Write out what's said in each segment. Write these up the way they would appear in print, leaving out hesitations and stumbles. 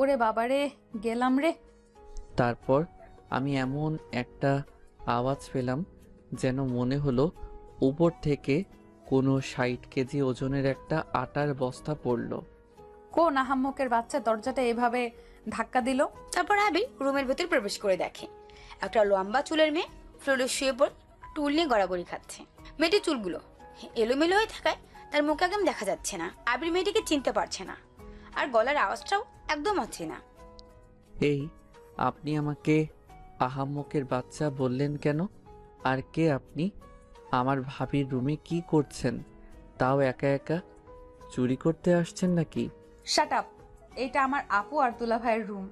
ওরে বাবারে, গেলাম রে। তারপর আমি এমন একটা আওয়াজ পেলাম যেন মনে হলো উপর থেকে কোনো 60 কেজি ওজনের একটা আটার বস্তা পড়লো। কোন আহাম্মকের বাচ্চা দরজাটা এভাবে ধাক্কা দিল? তারপর আবির রুমের ভেতর প্রবেশ করে দেখে একটা লম্বা চুলের মেয়ে ফ্লোরে শুয়ে পড়ে টুল নিয়ে গড়াগড়ি খাচ্ছে। মেয়েটির চুলগুলো এলোমেলো হয়ে থাকায় তার মুখ একদম দেখা যাচ্ছে না। আবির মেয়েটিকে চিনতে পারছে না, আর গলার আওয়াজটাও একদম অচেনা। এই, আপনি আমাকে আহাম্মকের বাচ্চা বললেন কেন? আর কে আপনি? আমার ভাবির রুমে কি করছেন? তাও একা একা? চুরি করতে আসছেন নাকি? Shut up. এটা আমার আপু আর দুলা ভাইয়ের রুম।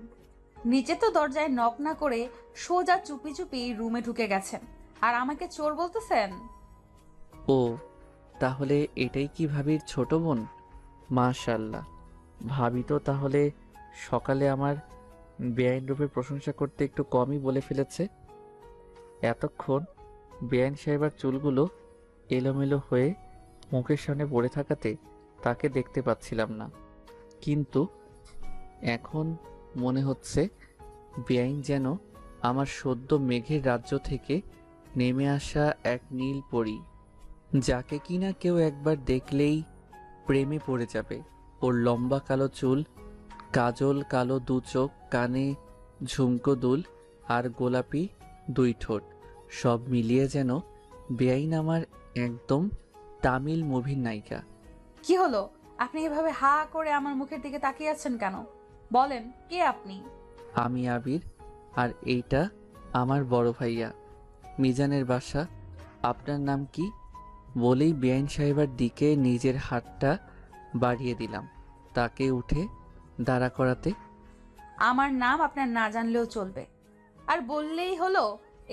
নিচে তো দরজায় নক না করে সোজা চুপি চুপি রুমে ঢুকে গেছেন, আর আমাকে চোর বলতেছেন? ও, তাহলে এটাই কি ভাবির ছোট বোন? মাশাল্লাহ, ভাবি তো তাহলে সকালে আমার বেআইন রূপের প্রশংসা করতে একটু কমই বলে ফেলেছে। এতক্ষণ বেআইন সাহেবার চুলগুলো এলোমেলো হয়ে মুখের সামনে পড়ে থাকাতে তাকে দেখতে পাচ্ছিলাম না, কিন্তু এখন মনে হচ্ছে বেআইন যেন আমার সদ্য মেঘের রাজ্য থেকে নেমে আসা এক নীল পরী, যাকে কিনা কেউ একবার দেখলেই প্রেমে পড়ে যাবে। ওর লম্বা কালো চুল, কাজল কালো দু চোখ, কানে ঝুমকো দুল আর গোলাপি দুই ঠোঁট, সব মিলিয়ে যেন বেআইন আমার একদম তামিল মুভির নায়িকা। কি হলো? আপনি এভাবে হা করে আমার মুখের দিকে তাকিয়ে আছেন কেন? বলেন, কে আপনি? আমি আবির, আর এইটা আমার বড় ভাইয়া মিজানের বাসা। আপনার নাম কি? বলেই বেআইন সাহেবের দিকে নিজের হাতটা বাড়িয়ে দিলাম, তাকে উঠে দাঁড়া করাতে। আমার নাম আপনার না জানলেও চলবে, আর বললেই হলো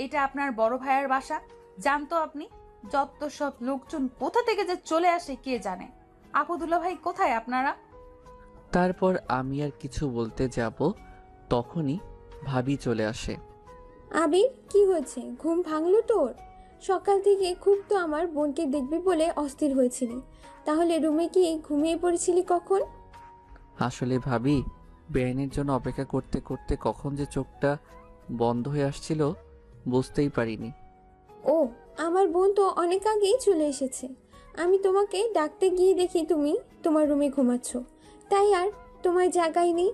এটা আপনার বড় ভাইয়ের বাসা। জানতো আপনি? যত সব লোকজন কোথা থেকে যে চলে আসে কে জানে। আপু দুলা ভাই কোথায় আপনারা? তারপর আমি আর কিছু বলতে যাব, তখনই ভাবি চলে আসে। আবির, কি হয়েছে? ঘুম ভাঙলো তোর? সকাল থেকে খুব তো আমার বোনকে দেখবি বলে অস্থির হয়েছিলি, তাহলে রুমে কি ঘুমিয়ে পড়েছিলি কখন? আসলে ভাবি, বেআইনের জন্য অপেক্ষা করতে করতে কখন যে চোখটা বন্ধ হয়ে আসছিল বুঝতেই পারিনি। ও, আমার বোন তো অনেক আগেই চলে এসেছে। আমি তোমাকে ডাকতে গিয়ে দেখি তুমি তোমার রুমে ঘুমাচ্ছ, তাই আর তোমায় জাগাইনি।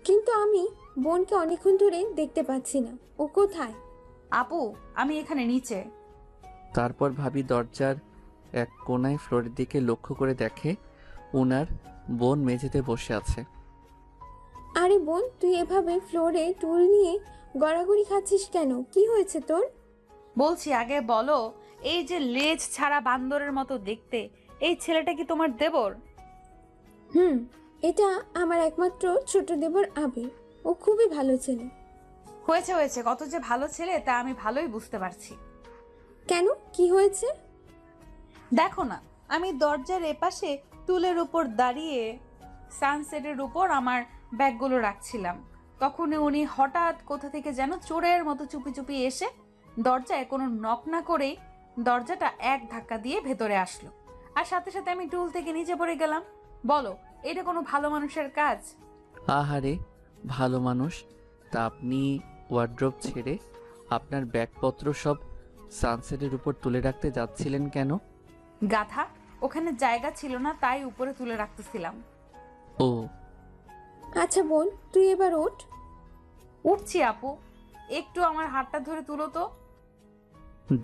কিন্তু আমি বোনকে অনেকক্ষণ ধরে দেখতে পাচ্ছি না, ও কোথায়? আপু, আমি এখানে নিচে। তারপর ভাবি দরজার এক কোনায় ফ্লোরের দিকে লক্ষ্য করে দেখে ওনার বোন মেঝেতে বসে আছে। আরে বোন, তুই এভাবে ফ্লোরে টুল নিয়ে গড়াগড়ি খাচ্ছিস কেন? কি হয়েছে তোর? বলছি, আগে বলো, এই যে লেজ ছাড়া বান্দরের মতো দেখতে, এই ছেলেটা কি তোমার দেবর? হুম, এটা আমার একমাত্র ছোট দেবর আবির। ও খুবই ভালো ছেলে। হয়েছে হয়েছে, কত যে ভালো ছেলে তা আমি ভালোই বুঝতে পারছি। কেন, কি হয়েছে? দেখো না, আমি দরজার এপাশে টুলের উপর দাঁড়িয়ে সানসেটের উপর আমার ব্যাগগুলো রাখছিলাম। তখন উনি হঠাৎ কোথা থেকে যেন চোরের মতো চুপি চুপি এসে দরজায় কোনো নক না করেই দরজাটা এক ধাক্কা দিয়ে ভেতরে আসলো, আর সাথে সাথে আমি টুল থেকে নিচে পড়ে গেলাম। বলো, এটা কোনো ভালো মানুষের কাজ? আহারে, ভালো মানুষ? তা আপনি ওয়ার্ড্রোব ছেড়ে আপনার ব্যাগপত্র সব সানসেটের উপর তুলে রাখতে যাচ্ছিলেন কেন? গাধা, ওখানে জায়গা ছিল না, তাই উপরে তুলে রাখতেছিলাম। ও, আচ্ছা বোন, তুই এবার ওঠ। উঠছি আপু, একটু আমার হাতটা ধরে তুলো তো।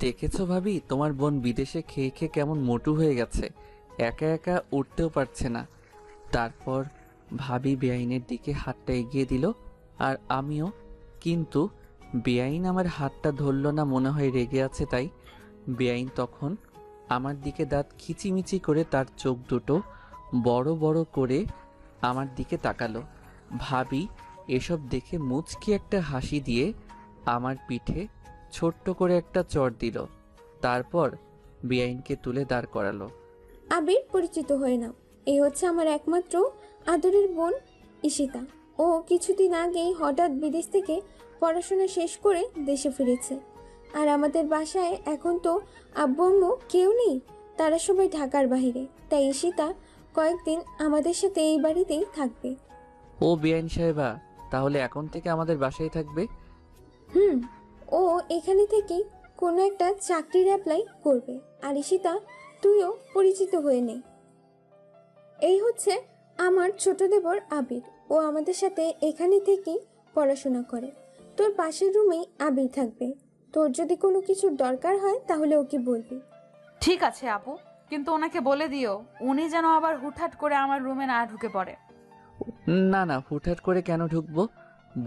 দেখেছো ভাবি, তোমার বোন বিদেশে খেয়ে খেয়ে কেমন মোটু হয়ে গেছে, একা একা উঠতেও পারছে না। তারপর ভাবি বেআইনের দিকে হাতটা এগিয়ে দিল, আর আমিও, কিন্তু বেআইন আমার হাতটা ধরল না, মনে হয় রেগে আছে তাই। বেআইন তখন আমার দিকে দাঁত খিচিমিচি করে তার চোখ দুটো বড় বড় করে আমার দিকে তাকালো। ভাবি এসব দেখে মুচকি একটা হাসি দিয়ে আমার পিঠে ছোট্ট করে একটা চড় দিল, তারপর বেআইনকে তুলে দাঁড় করালো। আবির, পরিচিত হয়ে নাও। এই হচ্ছে আমার একমাত্র আদরের বোন ঈশিতা। ও কিছুদিন আগেই হঠাৎ বিদেশ থেকে পড়াশোনা শেষ করে দেশে ফিরেছে। আর আমাদের বাসায় এখন তো আব্বু আম্মু কেউ নেই, তারা সবাই ঢাকার বাইরে। তাই ঈশিতা কয়েকদিন আমাদের সাথে এই বাড়িতেই থাকবে। ও বেআইন সাহেবা, তাহলে এখন থেকে আমাদের বাসায় থাকবে? হুম, ও এখানে থেকেই কোনো একটা চাকরির অ্যাপ্লাই করবে। আর ঈশিতা, তুইও পরিচিত হয়ে নে। এই হচ্ছে আমার ছোট দেবর আবির। ও আমাদের সাথে এখানে থেকেই পড়াশোনা করে। তোর পাশের রুমেই আবির থাকবে। তোর যদি কোনো কিছুর দরকার হয় তাহলে ওকে বলবি। ঠিক আছে আপু, কিন্তু ওনাকে বলে দিও উনি যেন আবার হুটহাট করে আমার রুমে না ঢুকে পড়ে। না না, হুটহাট করে কেন ঢুকবো?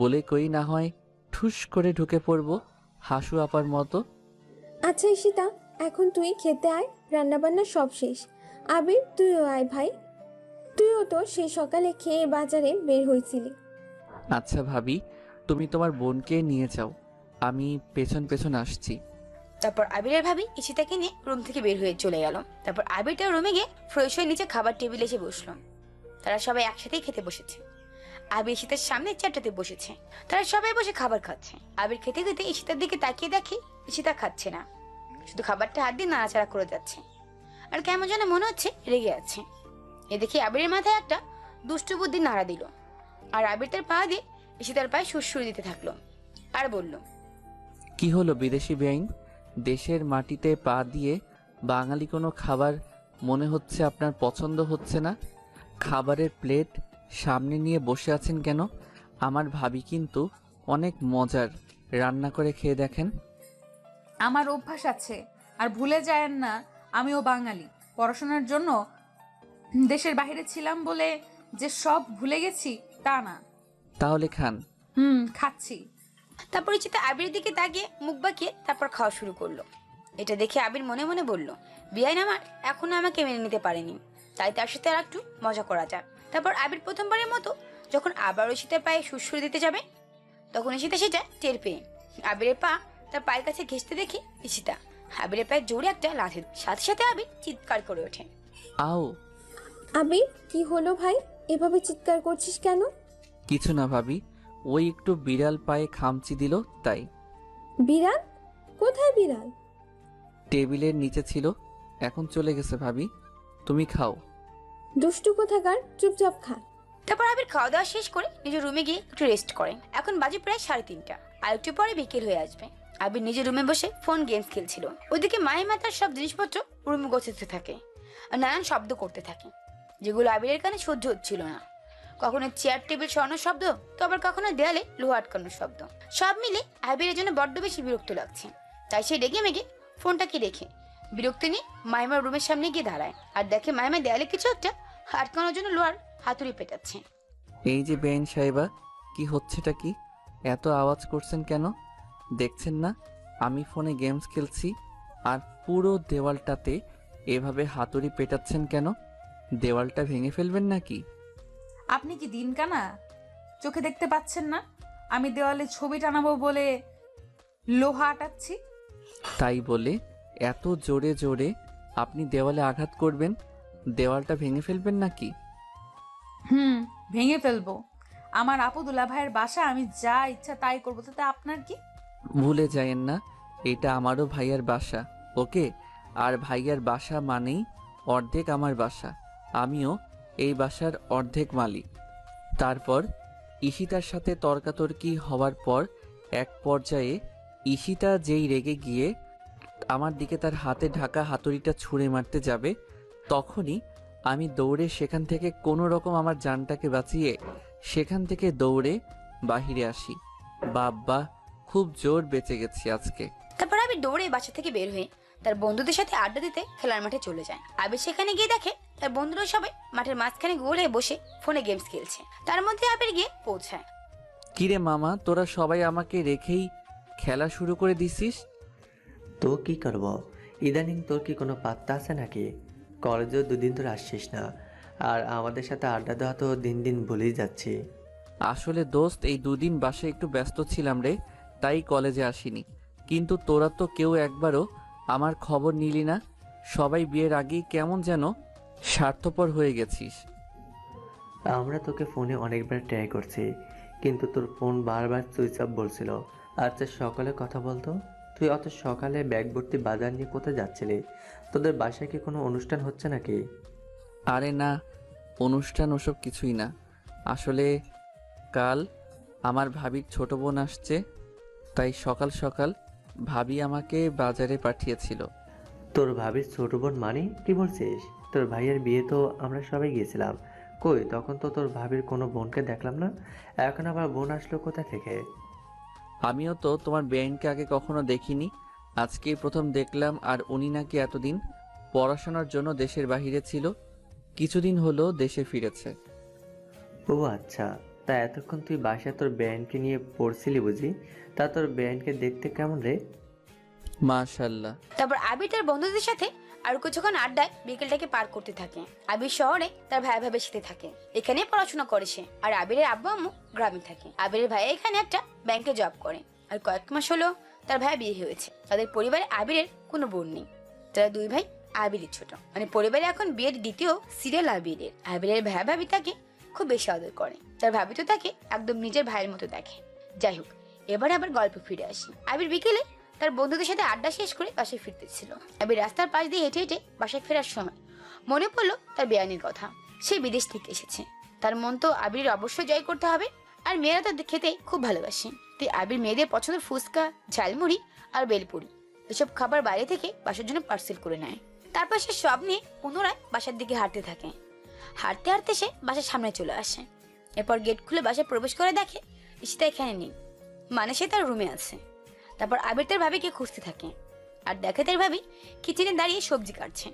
বলে কই না হয় ঠুস করে ঢুকে পড়বো হাসু আপার মতো। আচ্ছা ঈশিতা, এখন তুই খেতে আয়, রান্নাবান্না সব শেষ। আবির, তুইও আয় ভাই। তুইও তো সেই সকালে খেয়ে বাজারে বের হয়েছিলি। আচ্ছা ভাবি, তুমি তোমার বোনকে নিয়ে যাও, আমি পেছন পেছন আসছি। তারপর আবিরের ভাবি ঈশিতাকে নিয়ে রুম থেকে বের হয়ে চলে গেল। তারপর আবির তার রুমে গিয়ে ফ্রেশ হয়ে নিচে খাবার টেবিলে এসে বসলো। তারা সবাই একসাথেই খেতে বসেছে। আবির ঈশিতার সামনে চেয়ারটাতে বসেছে। তারা সবাই বসে খাবার খাচ্ছে। আবির খেতে খেতে ঈশিতার দিকে তাকিয়ে দেখে ঈশিতা খাচ্ছে না, শুধু খাবারটা হাত দিয়ে নাড়াচাড়া করে যাচ্ছে, আর কেমন যেন মনে হচ্ছে রেগে আছে। এ দেখে আবিরের মাথায় একটা দুষ্টু বুদ্ধি নাড়া দিল, আর আবির তার পা দিয়ে ঈশিতার পায়ে সুরসুরি দিতে থাকলো আর বলল, কি হলো বিদেশি বেআইন, দেশের মাটিতে পা দিয়ে বাঙালি কোনো খাবার মনে হচ্ছে আপনার পছন্দ হচ্ছে না? খাবারের প্লেট সামনে নিয়ে বসে আছেন কেন? আমার ভাবি কিন্তু অনেক মজার রান্না করে, খেয়ে দেখেন। আমার অভ্যাস আছে, আর ভুলে যায়েন না আমিও বাঙালি। পড়াশোনার জন্য দেশের বাইরে ছিলাম বলে যে সব ভুলে গেছি তা না। তাহলে খান। খাচ্ছি। তারপর ঈশিতা আবিরের দিকে তাকিয়ে মুখ বাঁকিয়ে তারপর খাওয়া শুরু করলো। এটা দেখে আবির মনে মনে বলল, বিয়াইন আমার এখনো আমাকে মেনে নিতে পারেনি, তাই তার সাথে আর একটু মজা করা যাক। তারপর আবির প্রথমবারের মতো যখন আবার ঈশিতার পায়ে সুরসুরি দিতে যাবে, তখন ঈশিতা সেটা টের পেয়ে আবিরের পা তার পায়ের কাছে ঘেঁষতে দেখে ঈশিতা আবিরের পায়ে জোরে একটা লাথি, সাথে সাথে আবির চিৎকার করে ওঠে। আও। আবির, কি হলো ভাই? এভাবে চিৎকার করছিস কেন? কিছু না ভাবি, ওই একটু বিড়াল পায়ে খামচি দিল তাই। বিড়াল? কোথায় বিড়াল? টেবিলের নিচে ছিল, এখন চলে গেছে ভাবি। তুমি খাও। দুষ্টু কোথাকার, চুপচাপ খা। তারপর আবির খাওয়া দাওয়া শেষ করে নিজের রুমে গিয়ে একটু রেস্ট করে। এখন বাজে প্রায় 3:30। আর একটু পরে বিকেল হয়ে আসবে। আবির নিজের রুমে বসে ফোন গেমস খেলছিল। ওদিকে মাহিমা তার সব জিনিসপত্র রুমে গোছাতে থাকে আর নানান শব্দ করতে থাকে, যেগুলো আবিরের কানে সহ্য হচ্ছিল না। কখনো চেয়ার টেবিল সরানোর শব্দ, তো আবার কখনো দেয়ালে লোহা আটকানোর শব্দ। সব মিলে আবিরের জন্য বড্ড বেশি বিরক্ত লাগছে। তাই সে রেগে মেগে ফোনটাকে রেখে বিরক্তি নিয়ে মাহিমার রুমের সামনে গিয়ে দাঁড়ায় আর দেখে মাহিমা দেয়ালে কিছু একটা আটকানোর জন্য লোহার হাতুড়ি পেটাচ্ছে। এই যে বেআইন সাহেবা, কি হচ্ছেটা কি? এত আওয়াজ করছেন কেন? দেখছেন না আমি ফোনে গেমস খেলছি? আর পুরো দেওয়ালটাতে এভাবে হাতুড়ি পেটাচ্ছেন কেন? দেওয়ালটা ভেঙে ফেলবেন নাকি? আপনি কি দিন কানা, চোখে দেখতে পাচ্ছেন না আমি দেওয়ালে ছবি টানাবো বলে লোহা আটাচ্ছি? তাই বলে এত জোরে জোরে আপনি দেওয়ালে আঘাত করবেন? দেওয়ালটা ভেঙে ফেলবেন নাকি? ভেঙে ফেলবো। আমার আপু দুলা ভাইয়ের বাসা, আমি যা ইচ্ছা তাই করবো, তাতে আপনার কি? ভুলে যায়েন না, এটা আমারও ভাইয়ার বাসা, ওকে? আর ভাইয়ার বাসা মানেই অর্ধেক আমার বাসা, আমিও এই বাসার অর্ধেক মালিক। তারপর ঈশিতার সাথে তর্কাতর্কি হওয়ার পর এক পর্যায়ে ঈশিতা যেই রেগে গিয়ে আমার দিকে তার হাতে ঢাকা হাতুড়িটা ছুঁড়ে মারতে যাবে, তখনই আমি দৌড়ে সেখান থেকে কোনো রকম আমার জানটাকে বাঁচিয়ে সেখান থেকে দৌড়ে বাহিরে আসি। বাব্বা, খুব জোর বেঁচে গেছি আজকে। তারপর আবির দৌড়ে বাসা থেকে বের হয়ে তার বন্ধুদের সাথে আড্ডা দিতে খেলার মাঠে চলে যায়। আবির সেখানে গিয়ে দেখে তার বন্ধুরা সবাই মাঠের মাঝখানে গোল হয়ে বসে ফোনে গেমস খেলছে। তার মধ্যে আবির গিয়ে পৌঁছায়। কিরে মামা, তোরা সবাই আমাকে রেখেই খেলা শুরু করে দিছিস? তো কি করব, ইদানিং তোর কি কোনো পাত্তা আছে নাকি? কলেজেও দুদিন তোর আসছিস না, আর আমাদের সাথে আড্ডা দেওয়া তো দিন দিন ভুলেই যাচ্ছি। আসলে দোস্ত, এই দুদিন বাসায় একটু ব্যস্ত ছিলাম রে, তাই কলেজে আসিনি। কিন্তু তোরা তো কেউ একবারও আমার খবর নিলি না। সবাই বিয়ের আগেই কেমন যেন স্বার্থপর হয়ে গেছিস। আমরা তোকে ফোনে অনেকবার ট্রাই করছি, কিন্তু তোর ফোন বারবার সুইচ অফ বলছিল। আচ্ছা সকালে কথা বলতো, তুই অত সকালে ব্যাগ ভর্তি বাজার নিয়ে কোথায় যাচ্ছিলি? তোদের বাসায় কি কোনো অনুষ্ঠান হচ্ছে নাকি? আরে না, অনুষ্ঠান ওসব কিছুই না। আসলে কাল আমার ভাবির ছোট বোন আসছে, তাই সকাল সকাল ভাবি আমাকে বাজারে পাঠিয়েছিল। তোর ভাবির ছোট বোন মানে কি বলছিস? তোর ভাইয়ের বিয়ে তো আমরা সবাই গিয়েছিলাম। কই, তখন তো তোর ভাবির কোনো বোনকে দেখলাম না। এখন আবার বোন আসলো কোথা থেকে? আমিও তো তোমার বেআইনকে আগে কখনো দেখিনি, আজকেই প্রথম দেখলাম। আর উনি নাকি এতদিন পড়াশোনার জন্য দেশের বাইরে ছিল, কিছুদিন হলো দেশে ফিরেছে। ও আচ্ছা, তা এতক্ষণ তুই বাসায় তোর বেআইনকে নিয়ে পড়ছিলি বুঝি? তা তোর বেআইনকে দেখতে কেমন রে? মাশাল্লাহ। তারপর আবির তার বন্ধুদের সাথে আর কিছুক্ষণ আড্ডায় বিকেলটাকে পার করতে থাকে। আবির শহরে তার ভাই ভাবে সাথে থাকে, এখানে পড়াশোনা করে সে। আর আবিরের আব্বু আম্মু গ্রামে থাকে। আবিরের ভাই এখানে একটা ব্যাংকে জব করে। আর কয়েক মাস হলো তার ভাই বিয়ে হয়েছে। তাদের পরিবারে আবিরের কোনো বোন নেই। তারা দুই ভাই আবিরের ছোট, মানে পরিবারে এখন বিয়ের দ্বিতীয় সিরিয়াল আবিরের। আবিরের ভাই ভাবি তাকে খুব বেশি আদর করে। তার ভাবি তো তাকে একদম নিজের ভাইয়ের মতো দেখে। যাই হোক, এবার আবার গল্প ফিরে আসি। আবির বিকেলে তার বন্ধুদের সাথে আড্ডা শেষ করে বাসায় ফিরতেছিল। আবির রাস্তার পাশ দিয়ে হেঁটে হেঁটে বাসায় ফেরার সময় মনে পড়লো তার বেয়ানির কথা। সে বিদেশ থেকে এসেছে, তার মন তো আবির অবশ্যই জয় করতে হবে। আর মেয়েরা তো খেতে খুব ভালোবাসে, তাই আবির মেয়েদের পছন্দের ফুচকা, ঝালমুড়ি আর বেলপুরি এসব খাবার বাইরে থেকে বাসার জন্য পার্সেল করে নেয়। তারপর সে সব নিয়ে পুনরায় বাসার দিকে হাঁটতে থাকে। হাঁটতে হাঁটতে সে বাসার সামনে চলে আসে। এরপর গেট খুলে বাসায় প্রবেশ করে দেখে ঈশিতা এখানে নেই, মানে সে তার রুমে আছে। তারপর আবির তার ভাবিকে খুঁজতে থাকে আর দেখে তার ভাবি কিচেনে দাঁড়িয়ে সবজি কাটছে।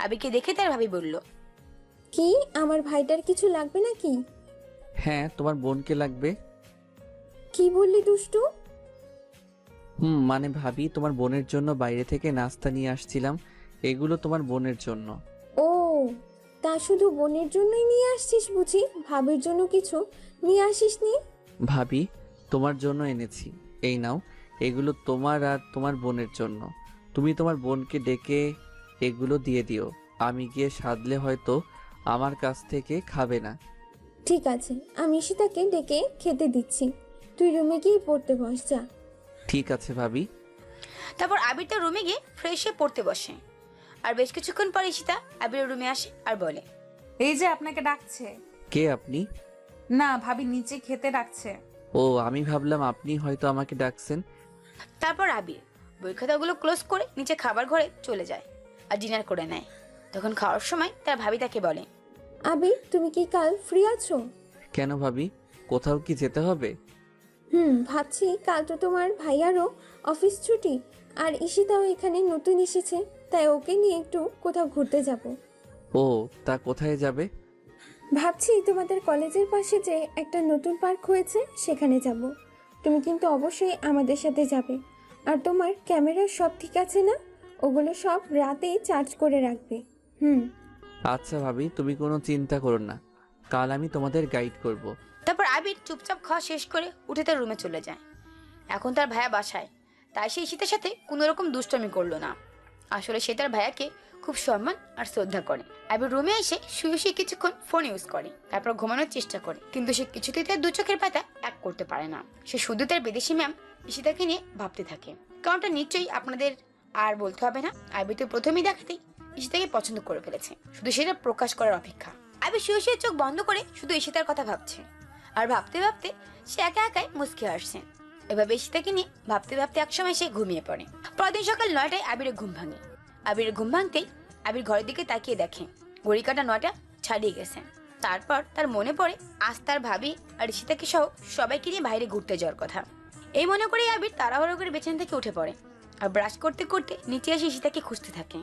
আবিরকে দেখে তার ভাবি বলল, কি আমার ভাইটার কিছু লাগবে নাকি? হ্যাঁ, তোমার বোনকে লাগবে। কি বললি দুষ্টু? মানে ভাবি, তোমার বোনের জন্য বাইরে থেকে নাস্তা নিয়ে আসছিলাম, এগুলো তোমার বোনের জন্য। ও, তা শুধু বোনের জন্যই নিয়ে আসছিস বুঝি? ভাবির জন্য কিছু নিয়ে আসিসনি? ভাবি, তোমার জন্য এনেছি, এই নাও, এগুলো তোমার আর তোমার বোনের জন্য। তুমি তোমার বোনকে ডেকে এগুলো দিয়ে দিও, আমি গিয়ে সাধলে হয়তো আমার কাছ থেকে খাবে না। ঠিক আছে, আমি ঈশিতাকে ডেকে খেতে দিচ্ছি। তুই রুমে গিয়ে পড়তে বস যা। ঠিক আছে ভাবি। তারপর আবির তার রুমে গিয়ে ফ্রেশ হয়ে পড়তে বসে। আর বেশ কিছুক্ষণ পর ঈশিতা আবিরের রুমে আসে আর বলে, এই যে আপনাকে ডাকছে। কে আপনি? না, ভাবি নিচে খেতে ডাকছে। ও, আমি ভাবলাম আপনি হয়তো আমাকে ডাকছেন। তারপর আবির বই খাতাগুলো ক্লোজ করে নিচে খাবার ঘরে চলে যায় আর ডিনার করে নেয়। তখন খাওয়ার সময় তার ভাবি তাকে বলে, আবির, তুমি কি কাল ফ্রি আছো? কেন ভাবি, কোথাও কি যেতে হবে? ভাবছি কাল তো তোমার ভাইয়ারও অফিস ছুটি, আর ঈশিতাও এখানে নতুন এসেছে, তাই ওকে নিয়ে একটু কোথাও ঘুরতে যাব। ও, তা কোথায় যাবে? ভাবছি তোমাদের কলেজের পাশে যে একটা নতুন পার্ক হয়েছে সেখানে যাব। তুমি কিন্তু অবশ্যই আমাদের সাথে যাবে। আর তোমার ক্যামেরা সব ঠিক আছে না? ওগুলো সব রাতেই চার্জ করে রাখবে। আচ্ছা ভাবি, তুমি কোনো চিন্তা করো না, কাল আমি তোমাদের গাইড করব। তারপর আবির চুপচাপ খাওয়া শেষ করে উঠে তার রুমে চলে যায়। এখন তার ভাইয়া বাসায়, তাই সে ঈশিতার সাথে কোনো রকম দুষ্টমি করলো না। আসলে সে তার ভাইয়াকে খুব সম্মান আর শ্রদ্ধা করে। আবির রুমে এসে শুয়ে শুয়ে কিছুক্ষণ ফোন ইউজ করে, তারপর ঘুমানোর চেষ্টা করে, কিন্তু সে কিছুতেই তার দু চোখের পাতা এক করতে পারে না। সে শুধু তার বিদেশি ম্যাম ঈশিতাকে নিয়ে ভাবতে থাকে। কারণটা নিশ্চয়ই আপনাদের আর বলতে হবে না, আবির তো প্রথমেই দেখাতেই ঈশিতাকে পছন্দ করে ফেলেছে, শুধু সেটা প্রকাশ করার অপেক্ষা। আবির শুয়ে শুয়ে চোখ বন্ধ করে শুধু ঈশিতার কথা ভাবছে। আর ভাবতে ভাবতে সে একা একাই মুচকে আসছে। এভাবে ঈশিতাকে নিয়ে ভাবতে ভাবতে একসময় সে ঘুমিয়ে পড়ে। পরদিন সকাল 9টায় আবিরের ঘুম ভাঙে। আবিরের ঘুম ভাঙতেই আবির ঘরের দিকে তাকিয়ে দেখে ঘড়ি কাঁটা 9টা ছাড়িয়ে গেছে। তারপর তার মনে পড়ে আজ তার ভাবি আর ঈশিতাকে সহ সবাইকে নিয়ে বাইরে ঘুরতে যাওয়ার কথা। এই মনে করে আবির তাড়াহুড়ো করে বিছানা থেকে উঠে পড়ে আর ব্রাশ করতে করতে নিচে এসে ঈশিতাকে খুঁজতে থাকে।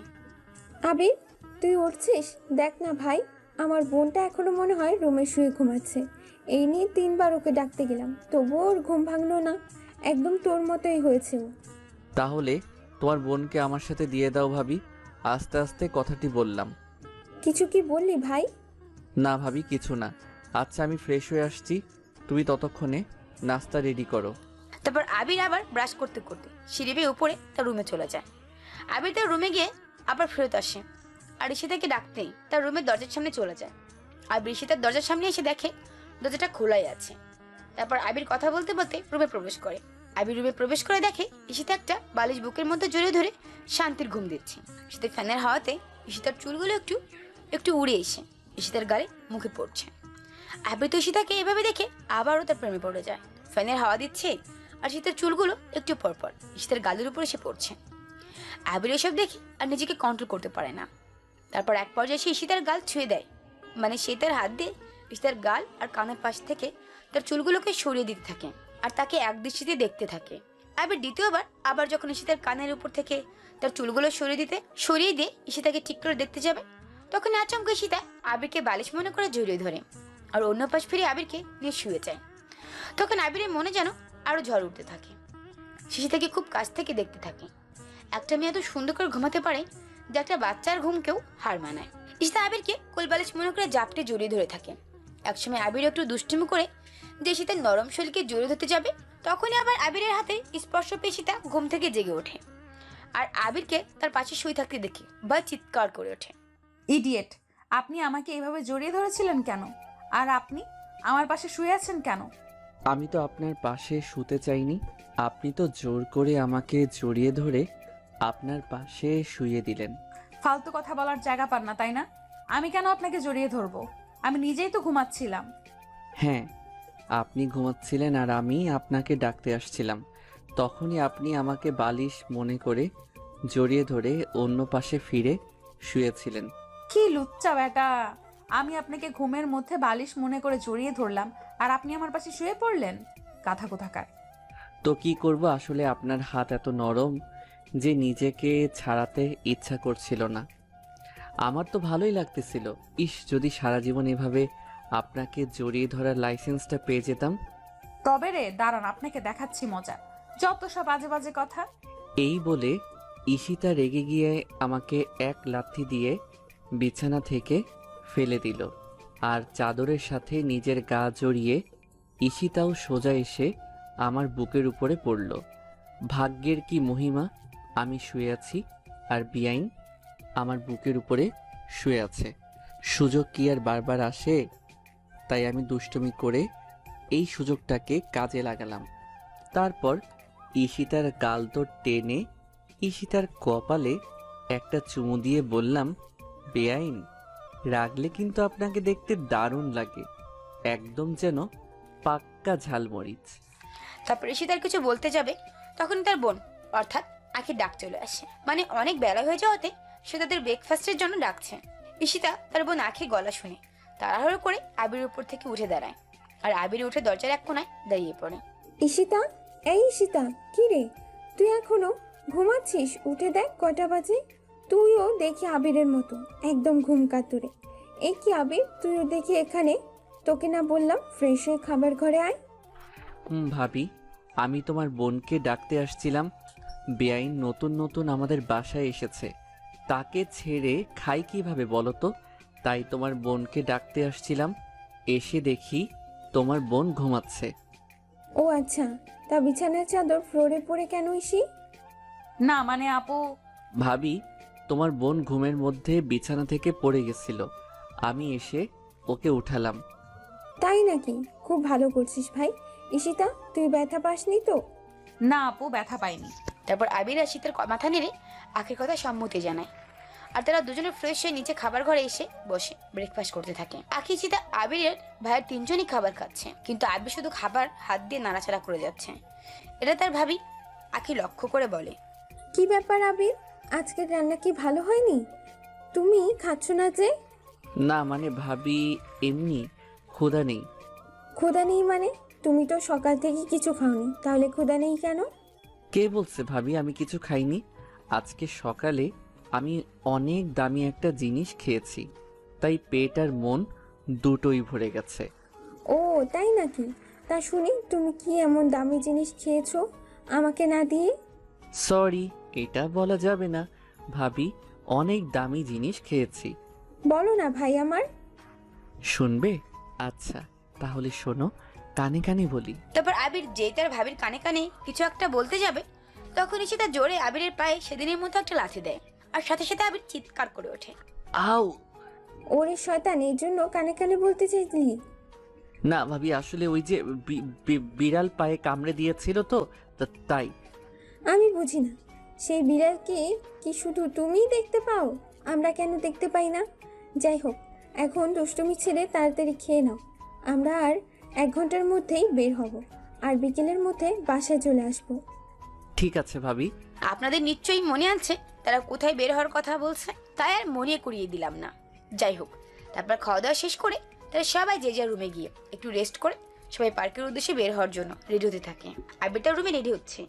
আবির, তুই উঠছিস? দেখ না ভাই, আমার বোনটা এখনো মনে হয় রুমে শুয়ে ঘুমাচ্ছে। এই নিয়ে 3বার ওকে ডাকতে গেলাম, তবুও ওর ঘুম ভাঙলো না। একদম তোর মতোই হয়েছে ও। তাহলে তোমার বোনকে আমার সাথে দিয়ে দাও ভাবি, আস্তে আস্তে কথাটি বললাম। কিছু কি বললি ভাই? না ভাবি, কিছু না। আচ্ছা, আমি ফ্রেশ হয়ে আসছি, তুমি ততক্ষণে নাস্তা রেডি করো। তারপর আবির আবার ব্রাশ করতে করতে সিঁড়ি বেয়ে উপরে তার রুমে চলে যায়। আবির তার রুমে গিয়ে আবার ফেরত আসে আর ঈশিতাকে ডাকতেই তার রুমের দরজার সামনে চলে যায়। আবির ঈশিতার দরজার সামনে এসে দেখে দরজাটা খোলাই আছে। তারপর আবির কথা বলতে বলতে রুমে প্রবেশ করে। আবির রুমে প্রবেশ করে দেখে ঈশিতা একটা বালিশ বুকের মধ্যে জড়িয়ে ধরে শান্তির ঘুম দিচ্ছে। ঈশিতা ফ্যানের হাওয়াতে ঈশিতার চুলগুলো একটু একটু উড়ে এসে ঈশিতার গালে মুখে পড়ছে। আবির তো ঈশিতাকে এভাবে দেখে আবারও তার প্রেমে পড়ে যায়। ফ্যানের হাওয়া দিচ্ছে আর শীতের চুলগুলো একটু পরপর ঈশিতার গালের উপর এসে পড়ছে। আবির এসব দেখে আর নিজেকে কন্ট্রোল করতে পারে না। তারপর এক পর্যায়ে সে ঈশিতার গাল ছুঁয়ে দেয়, মানে সে তার হাত দিয়ে ঈশিতার গাল আর কানের পাশ থেকে তার চুলগুলোকে সরিয়ে দিতে থাকে আর তাকে একদৃষ্টিতে দেখতে থাকে। আবির দ্বিতীয়বার আবার যখন ঈশিতার কানের উপর থেকে তার চুলগুলো সরিয়ে দিয়ে ঈশিতাকে ঠিক করে দেখতে যাবে, তখন আচমকা ঈশিতা আবিরকে বালিশ মনে করে জড়িয়ে ধরে আর অন্য পাশ ফিরে আবিরকে নিয়ে শুয়ে যায়। তখন আবিরের মনে যেন আরো ঝড় উঠতে থাকে। ঈশিতাকে খুব কাছ থেকে দেখতে থাকে। একটা মেয়ে এত সুন্দর করে ঘুমাতে পারে যে একটা বাচ্চার ঘুমকেও হার মানায়। ঈশিতা আবিরকে কোলবালিশ মনে করে জাপটে জড়িয়ে ধরে থাকে। একসময় আবির একটু দুষ্টুমি করে যে ঈশিতার নরম শরীরকে জড়িয়ে ধরতে যাবে, তখনই আবার আবিরের হাতে স্পর্শ পেয়ে ঈশিতা ঘুম থেকে জেগে ওঠে আর আবিরকে তার পাশে শুয়ে থাকতে দেখে বা চিৎকার করে ওঠে। ইডিয়েট, আপনি আমাকে এইভাবে জড়িয়ে ধরেছিলেন কেন? আর আপনি আমার পাশে শুয়ে আছেন কেন? আমি তো আপনার পাশে শুতে চাইনি, আপনি তো জোর করে আমাকে জড়িয়ে ধরে আপনার পাশে শুইয়ে দিলেন। ফালতু কথা বলার জায়গা পান না, তাই না? আমি কেন আপনাকে জড়িয়ে ধরবো? আমি নিজেই তো ঘুমাচ্ছিলাম। হ্যাঁ, আপনি ঘুমাচ্ছিলেন আর আমি আপনাকে ডাকতে আসছিলাম। তখনই আপনি আমাকে বালিশ মনে করে জড়িয়ে ধরে অন্য পাশে ফিরে শুয়েছিলেন। কি লুচ্চা বেটা! আমি আপনাকে ঘুমের মধ্যে বালিশ মনে করে জড়িয়ে ধরলাম আর আপনি আমার পাশে শুয়ে পড়লেন। গাধা কোথাকার! তো কি করব, আসলে আপনার হাত এত নরম যে নিজেকে ছাড়াতে ইচ্ছা করছিল না। আমার তো ভালোই লাগতেছিল। ইস, যদি সারা জীবন এভাবে আপনাকে জড়িয়ে ধরার লাইসেন্সটা পেয়ে যেতাম। তবে রে, দাঁড়ান, আপনাকে দেখাচ্ছি মজা। যত সব বাজে বাজে কথা। এই বলে ঈশিতা রেগে গিয়ে আমাকে এক লাথি দিয়ে বিছানা থেকে ফেলে দিল আর চাদরের সাথে নিজের গা জড়িয়ে ঈশিতাও সোজা এসে আমার বুকের উপরে পড়ল। ভাগ্যের কি মহিমা, আমি শুয়ে আছি আর বেআইন আমার বুকের উপরে শুয়ে আছে। সুযোগ কি আর বারবার আসে? তাই আমি দুষ্টুমি করে এই সুযোগটাকে কাজে লাগালাম। তারপর ঈশিতার গাল তো টেনে ঈশিতার কপালে একটা চুমু দিয়ে বললাম, বেআইন, রাগলে কিন্তু আপনাকে দেখতে দারুণ লাগে, একদম যেন পাক্কা ঝালমরিচ। তারপর ঈশিতার কিছু বলতে যাবে, তখন তার বোন অর্থাৎ আখির ডাক চলে আসে। মানে অনেক বেলা হয়ে যাওয়াতে সে তাদের ব্রেকফাস্টের জন্য ডাকছে। ঈশিতা তার বোন আখির গলা শুনে তাড়াহুড়ো করে আবির উপর থেকে উঠে দাঁড়ায় আর আবির উঠে দরজার এক কোনায় দাঁড়িয়ে পড়ে। ঈশিতা, এই ঈশিতা, কি রে, তুই এখনো ঘুমাচ্ছিস? উঠে দেখ কটা বাজে। তুইও দেখি আবিরের মতো একদম ঘুম কাতুরে। এই কি আবির, তুইও দেখি এখানে? তোকে না বললাম ফ্রেশ হয়ে খাবার ঘরে আয়? ভাবি, আমি তোমার বোনকে ডাকতে আসছিলাম। বেআইন নতুন নতুন আমাদের বাসায় এসেছে, তাকে ছেড়ে খাই কিভাবে বলো তো? তাই তোমার বোনকে ডাকতে আসছিলাম। এসে দেখি তোমার বোন ঘুমাচ্ছে। ও আচ্ছা, তা বিছানার চাদর ফ্লোরে পড়ে কেন ইসি? না মানে আপু, ভাবি, তোমার বোন ঘুমের মধ্যে বিছানা থেকে পড়ে গেছিল, আমি এসে ওকে উঠালাম। তাই নাকি? খুব ভালো করছিস ভাই। ঈশিতা, তুই ব্যথা পাসনি তো? না আপু, ব্যথা পাইনি। তারপর আবির আর শীতের মাথা নেড়ে আখির কথা সম্মতি জানায় আর তারা দুজনে ফ্রেশ হয়ে নিচে খাবার ঘরে এসে বসে ব্রেকফাস্ট করতে থাকে। আখি, শীতা, আবিরের ভাইয়ের তিনজনই খাবার খাচ্ছে, কিন্তু আবির শুধু খাবার হাত দিয়ে নাড়াচাড়া করে যাচ্ছে। এটা তার ভাবি আখি লক্ষ্য করে বলে, কি ব্যাপার আবির, আজকের রান্না কি ভালো হয়নি? তুমি খাচ্ছ না যে? না মানে ভাবি, এমনি ক্ষুধা নেই। ক্ষুধা নেই মানে? তুমি তো সকাল থেকে কিছু খাওনি, তাহলে ক্ষুধা নেই কেন? কে বলছে ভাবি আমি কিছু খাইনি? আজকে সকালে আমি অনেক দামি একটা জিনিস খেয়েছি, তাই পেট আর মন দুটোই ভরে গেছে। ও তাই নাকি? তা শুনি, তুমি কি এমন দামি জিনিস খেয়েছো আমাকে না দিয়ে? সরি, এটা বলা যাবে না ভাবি, অনেক দামি জিনিস খেয়েছি। বলো না ভাই আমার। শুনবে? আচ্ছা তাহলে শোনো, কানে কানে বলি। তারপর আবির যেই তার ভাবির কানে কানে কিছু একটা বলতে যাবে, তখনই সে তার জোরে আবিরের পায়ে সেদিনের মতো একটা লাথি দেয় আর সাথে সাথে আবির চিৎকার করে ওঠে। আও! ওরে শয়তান, এর জন্য কানে কানে বলতে চাইছিলি? না ভাবি, আসলে ওই যে বিড়াল পায়ে কামড়ে দিয়েছিল তো, তাই। আমি বুঝি না, সেই বিড়ালকে কি শুধু তুমিই দেখতে পাও? আমরা কেন দেখতে পাই না? যাই হোক, এখন দুষ্টুমি ছেড়ে তাড়াতাড়ি খেয়ে নাও, আমরা আর 1 ঘন্টার মধ্যেই বের হব, আর বিকেলের মধ্যে বাসায় চলে আসব। ঠিক আছে ভাবি। আপনাদের নিশ্চয়ই মনে আছে তারা কোথায় বের হওয়ার কথা বলছে, তাই আর মনে করিয়ে দিলাম না। যাই হোক, তারপর খাওয়া দাওয়া শেষ করে তারা সবাই যে যার রুমে গিয়ে একটু রেস্ট করে সবাই পার্কের উদ্দেশ্যে বের হওয়ার জন্য রেডি হতে থাকে। আবিরটার রুমে রেডি হচ্ছে।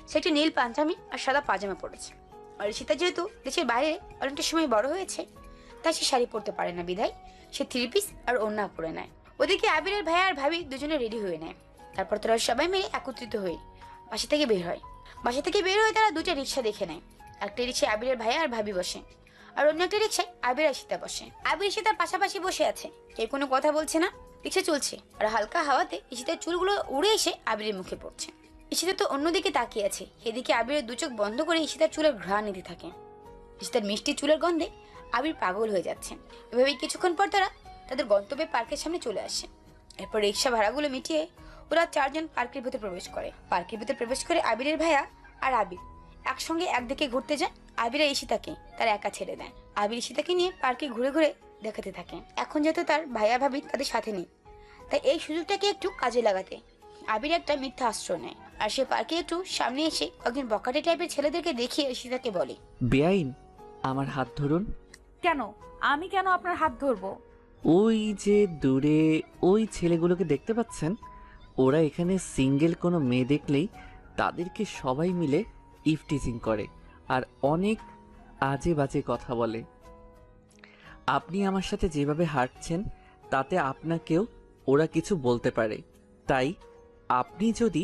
সে একটি নীল পাঞ্জাবি আর সাদা পাজামা পরেছে। আর ঈশিতা যেহেতু দেশের বাইরে অনেকটা সময় বড় হয়েছে, তাই সে শাড়ি পরতে পারে না, বিধায় সে 3 পিস আর ওড়না পরে নেয়। ওদিকে আবিরের ভাই আর ভাবি দুজনে রেডি হয়ে নেয়। তারপর তারা সবাই মিলে একত্রিত হয়ে বাসা থেকে বের হয়। বাসা থেকে বের হয়ে তারা 2টা রিক্সা দেখে নেয়। একটা রিক্সায় আবিরের ভাই আর ভাবি বসে, আর অন্য একটা রিক্সায় আবির আর সীতা বসে। আবির সীতার পাশাপাশি বসে আছে, কেউ কোনো কথা বলছে না। রিক্সা চলছে আর হালকা হাওয়াতে ঈশিতার চুলগুলো উড়ে এসে আবিরের মুখে পড়ছে। ঈশিতা তো অন্যদিকে তাকিয়ে আছে। এদিকে আবিরের 2 চোখ বন্ধ করে ঈশিতার চুলের ঘ্রাণ নিতে থাকে। ঈশিতার মিষ্টি চুলের গন্ধে আবির পাগল হয়ে যাচ্ছে। এভাবেই কিছুক্ষণ পর তারা তাদের গন্তব্যে পার্কের সামনে চলে আসে। এরপর রিক্সা ভাড়াগুলো মিটিয়ে ওরা 4 জন পার্কের ভিতরে প্রবেশ করে। পার্কের ভিতরে প্রবেশ করে আবিরের ভাইয়া আর আবির একসঙ্গে একদিকে ঘুরতে যায়। আবির আর ঈশিতাকে তারা একা ছেড়ে দেয়। আবির ঈশিতাকে নিয়ে পার্কে ঘুরে ঘুরে দেখাতে থাকে। এখন যেহেতু তার ভাইয়া ভাবি তাদের সাথে নেই, তাই এই সুযোগটাকে একটু কাজে লাগাতে আবির একটা মিথ্যা আশ্রয় নেয়। আর সে পার্কে একটু সামনে এসে কয়েকজন বকাটে টাইপের ছেলেদেরকে দেখিয়ে ঈশিতাকে বলে, বেআইন, আমার হাত ধরুন। কেন? আমি কেন আপনার হাত ধরবো? ওই যে দূরে ওই ছেলেগুলোকে দেখতে পাচ্ছেন, ওরা এখানে সিঙ্গেল কোনো মেয়ে দেখলেই তাদেরকে সবাই মিলে ইফটিজিং করে আর অনেক আজে বাজে কথা বলে। আপনি আমার সাথে যেভাবে হাঁটছেন তাতে আপনাকেও ওরা কিছু বলতে পারে। তাই আপনি যদি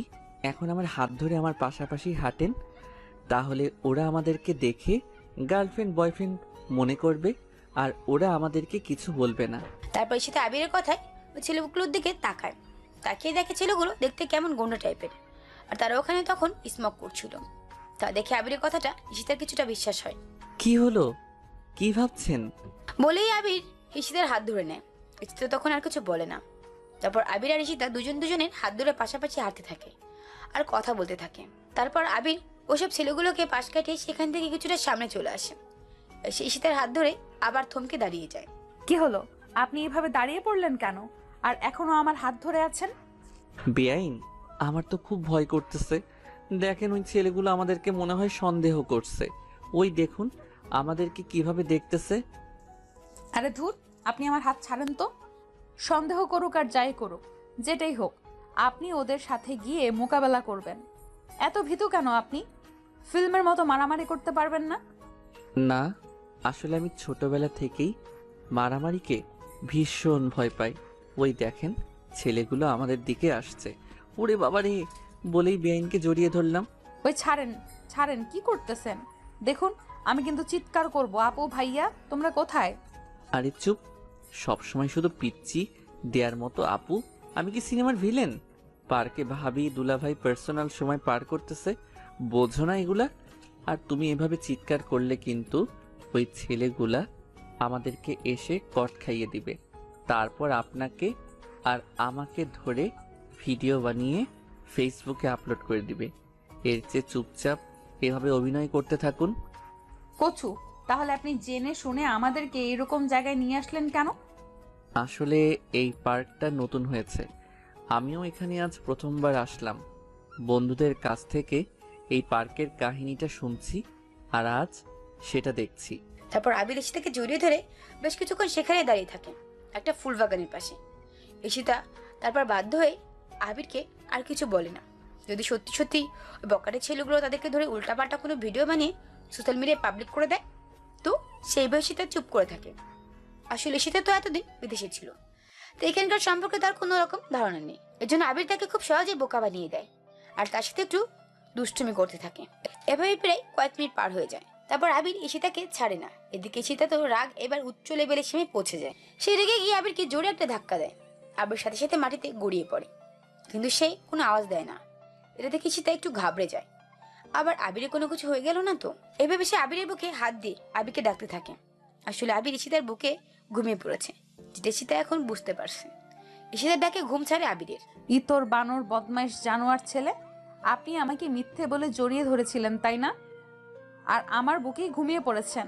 এখন আমার হাত ধরে আমার পাশাপাশি হাঁটেন, তাহলে ওরা আমাদেরকে দেখে গার্লফ্রেন্ড বয়ফ্রেন্ড মনে করবে আর ওরা আমাদেরকে কিছু বলবে না। তারপর ঈশিতা আবিরের কথায় ওই ছেলেগুলোর দিকে তাকায়। তাকিয়ে দেখে ছেলেগুলো দেখতে কেমন গোন্ডা টাইপের, আর তারা ওখানে তখন স্মোক করছিল। তা দেখে আবিরের কথাটা ঈশিতার কিছুটা বিশ্বাস হয়। কি হলো, কি ভাবছেন? বলেই আবির ঈশিতার হাত ধরে নেয়। ঈশিতা তখন আর কিছু বলে না। তারপর আবির আর ঈশিতা দুজনের হাত ধরে পাশাপাশি হাঁটতে থাকে আর কথা বলতে থাকে। তারপর আবির ওসব ছেলেগুলোকে পাশ কাটিয়ে সেখান থেকে কিছুটা সামনে চলে আসে। এসে ঈশিতার হাত ধরে আবার থমকে দাঁড়িয়ে যায়। কি হলো? আপনি এভাবে দাঁড়িয়ে পড়লেন কেন? আর এখনো আমার হাত ধরে আছেন? বেআইন, আমার তো খুব ভয় করতেছে। দেখেন ওই ছেলেগুলো আমাদেরকে মনে হয় সন্দেহ করছে। ওই দেখুন আমাদেরকে কিভাবে দেখতেছে। আরে ধুর, আপনি আমার হাত ছাড়েন তো। সন্দেহ করুক আর যাই করুক, যেটাই হোক, আপনি ওদের সাথে গিয়ে মোকাবেলা করবেন। এত ভীতু কেন আপনি? ফিল্মের মতো মারামারি করতে পারবেন না? না, আসলে আমি ছোটবেলা থেকেই মারামারিকে ভীষণ ভয় পাই। ওই দেখেন ছেলেগুলো আমাদের দিকে আসছে। ওরে বাবারে, বলেই বেআইনকে জড়িয়ে ধরলাম। ওই ছাড়েন, ছাড়েন, কি করতেছেন? দেখুন, আমি কিন্তু চিৎকার করব। আপু ভাইয়া, তোমরা কোথায়? আরে চুপ, সবসময় শুধু পিচ্ছি দেয়ার মতো আপু। আমি কি সিনেমার ভিলেন? পার্কে ভাবি দুলাভাই পার্সোনাল সময় পার করতেছে, বোঝো না এগুলা? আর তুমি এভাবে চিৎকার করলে কিন্তু ওই ছেলেগুলা আমাদেরকে এসে কট খাইয়ে দিবে। তারপর আপনাকে আর আমাকে ধরে ভিডিও বানিয়ে ফেসবুকে আপলোড করে দিবে। এর চেয়ে চুপচাপ এভাবে অভিনয় করতে থাকুন। কচু, তাহলে আপনি জেনে শুনে আমাদেরকে এরকম জায়গায় নিয়ে আসলেন কেন? আসলে এই পার্কটা নতুন হয়েছে, আমিও এখানে আজ প্রথমবার আসলাম। বন্ধুদের কাছ থেকে এই পার্কের কাহিনীটা শুনছি আর আজ সেটা দেখছি। তারপর আবির ঈশিতাকে জড়িয়ে ধরে বেশ কিছুক্ষণ সেখানে দাঁড়িয়ে থাকে একটা ফুল বাগানের পাশে। ঈশিতা তারপর বাধ্য হয়ে আবিরকে আর কিছু বলে না। যদি সত্যি সত্যি ওই বকাটে ছেলেগুলো তাদেরকে ধরে উল্টাপাল্টা কোনো ভিডিও বানিয়ে সোশ্যাল মিডিয়ায় পাবলিক করে দেয়, তো সেই ভয়ে ঈশিতা চুপ করে থাকে। আসলে ঈশিতা তো এতদিন বিদেশে ছিল, তো এখানকার সম্পর্কে তার কোনো রকম ধারণা নেই। এর জন্য আবির তাকে খুব সহজেই বোকা বানিয়ে দেয় আর তার সাথে একটু দুষ্টুমি করতে থাকে। এভাবে প্রায় কয়েক মিনিট পার হয়ে যায়। তারপর আবির ঈশিতাকে ছাড়ে না। এদিকে ঈশিতা তো রাগ এবার উচ্চ লেভেলে সীমে পৌঁছে যায়। সে রেগে গিয়ে আবিরকে জোরে একটা ধাক্কা দেয়। আবির সাথে সাথে মাটিতে গড়িয়ে পড়ে, কিন্তু সে কোনো আওয়াজ দেয় না। এটা দেখে ঈশিতা একটু ঘাবড়ে যায়। আবার আবিরের কোনো কিছু হয়ে গেল না তো? এভাবে সে আবিরের বুকে হাত দিয়ে আবিরকে ডাকতে থাকে। আসলে আবির ঈশিতার বুকে ঘুমিয়ে পড়েছে, যেটা ঈশিতা এখন বুঝতে পারছে। ঈশিতার ডাকে ঘুম ছাড়ে আবিরের। ইতর বানর বদমাইশ জানোয়ার ছেলে, আপনি আমাকে মিথ্যে বলে জড়িয়ে ধরেছিলেন, তাই না? আর আমার বুকেই ঘুমিয়ে পড়েছেন।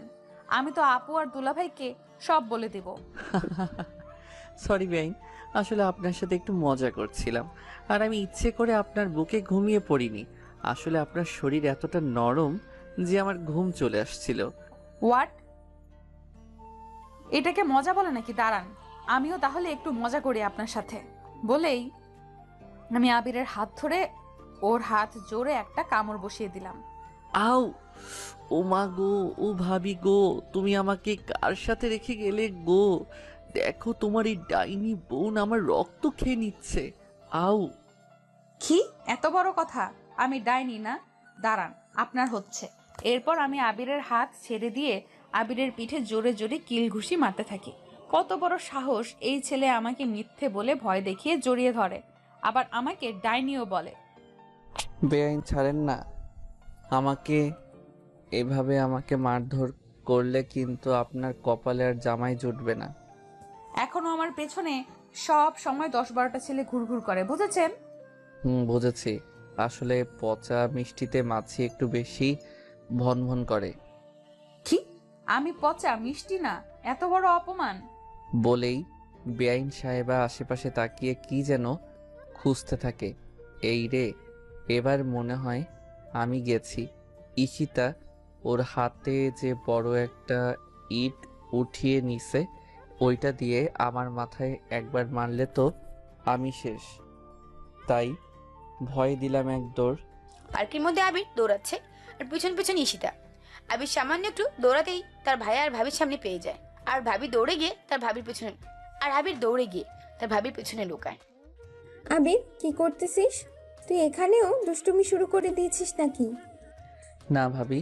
আমি তো আপু আর দুলাভাইকে সব বলে দেব। সরি বেআইন, আসলে আপনার সাথে একটু মজা করছিলাম। আর আমি ইচ্ছে করে আপনার বুকে ঘুমিয়ে পড়িনি। আসলে আপনার শরীর এতটা নরম যে আমার ঘুম চলে আসছিল। হোয়াট? এটাকে মজা বলে নাকি? দাঁড়ান, আমিও তাহলে একটু মজা করি আপনার সাথে। বলেই আমি আবিরের হাত ধরে ওর হাত জোরে একটা কামড় বসিয়ে দিলাম। আউ! ও মা গো, ও ভাবি গো, তুমি আমাকে কার সাথে রেখে গেলে গো? দেখো তোমার এই ডাইনি বোন আমার রক্ত খেয়ে নিচ্ছে। আউ! কি এত বড় কথা? আমি ডাইনি না? দাঁড়ান, আপনার হচ্ছে। এরপর আমি আবিরের হাত ছেড়ে দিয়ে আবিরের পিঠে জোরে জোরে কিল ঘুষি মারতে থাকি। কত বড় সাহস! এই ছেলে আমাকে মিথ্যে বলে ভয় দেখিয়ে জড়িয়ে ধরে, আবার আমাকে ডাইনিও বলে। বেআইন ছাড়েন না আমাকে। এভাবে আমাকে মারধর করলে কিন্তু আপনার কপালে আর জামাই জুটবে না। এখনো আমার পেছনে সব সময় 10-12টা ছেলে ঘুরঘুর করে, বুঝেছেন? বুঝেছি। আসলে পচা মিষ্টিতে মাছি একটু বেশি ভনভন করে। কি? আমি পচা মিষ্টি না? এত বড় অপমান! বলেই বেআইন সাহেবা আশেপাশে তাকিয়ে কি যেন খুঁজতে থাকে। এই রে, এবার মনে হয় আমি গেছি। ঈশিতা ওর হাতে যে বড় একটা ইট উঠিয়ে নিছে, ওইটা দিয়ে আমার মাথায় একবার মারলে তো আমি শেষ। তাই ভয় দিলাম এক দৌড়। পার্কের মধ্যে আবির দৌড়াচ্ছে আর পিছন পিছন ঈশিতা। আবির সামান্য একটু দৌড়াতেই তার ভাই আর ভাবির সামনে পেয়ে যায়। আর ভাবি দৌড়ে গিয়ে তার ভাবির পেছনে আর আবির দৌড়ে গিয়ে তার ভাবির পেছনে লুকায়। আবির, কি করতেছিস? তুই এখানেও দুষ্টুমি শুরু করে দিয়েছিস নাকি? না ভাবি,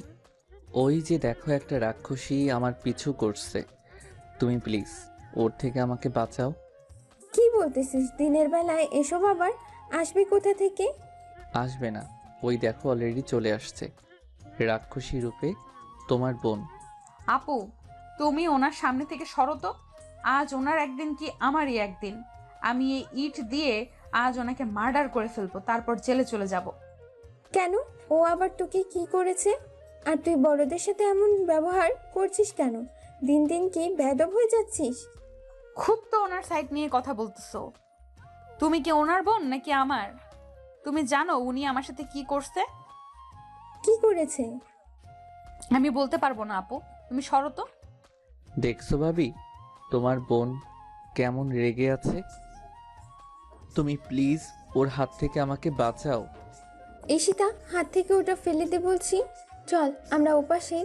ওই যে দেখো একটা রাক্ষসী আমার পিছু করছে। তুমি প্লিজ ওর থেকে আমাকে বাঁচাও। কি বলতেছিস? দিনের বেলায় এসব আবার আসবে কোথা থেকে? আসবে না, ওই দেখো অলরেডি চলে আসছে রাক্ষসী রূপে তোমার বোন। আপু, তুমি ওনার সামনে থেকে সরো তো। আজ ওনার একদিন কি আমারই একদিন। আমি এই ইট দিয়ে আজ ওনাকে মার্ডার করে ফেলবো, তারপর জেলে চলে যাব। কেন? ও আবার তোকে কি করেছে? আর তুই বড়দের সাথে এমন ব্যবহার করছিস কেন? দিন দিন কি বেয়াদব হয়ে যাচ্ছিস? খুব তো ওনার সাইড নিয়ে কথা বলতেছো। তুমি কি ওনার বোন নাকি আমার? তুমি জানো উনি আমার সাথে কি করছে? কি করেছে? আমি বলতে পারবো না আপু, তুমি সরো তো। দেখছো ভাবি, তোমার বোন কেমন রেগে আছে। তুমি প্লিজ ওর হাত থেকে আমাকে বাঁচাও। ঈশিতা, হাত থেকে ওটা ফেলে দে বলছি। চল, আমরা ওপাশে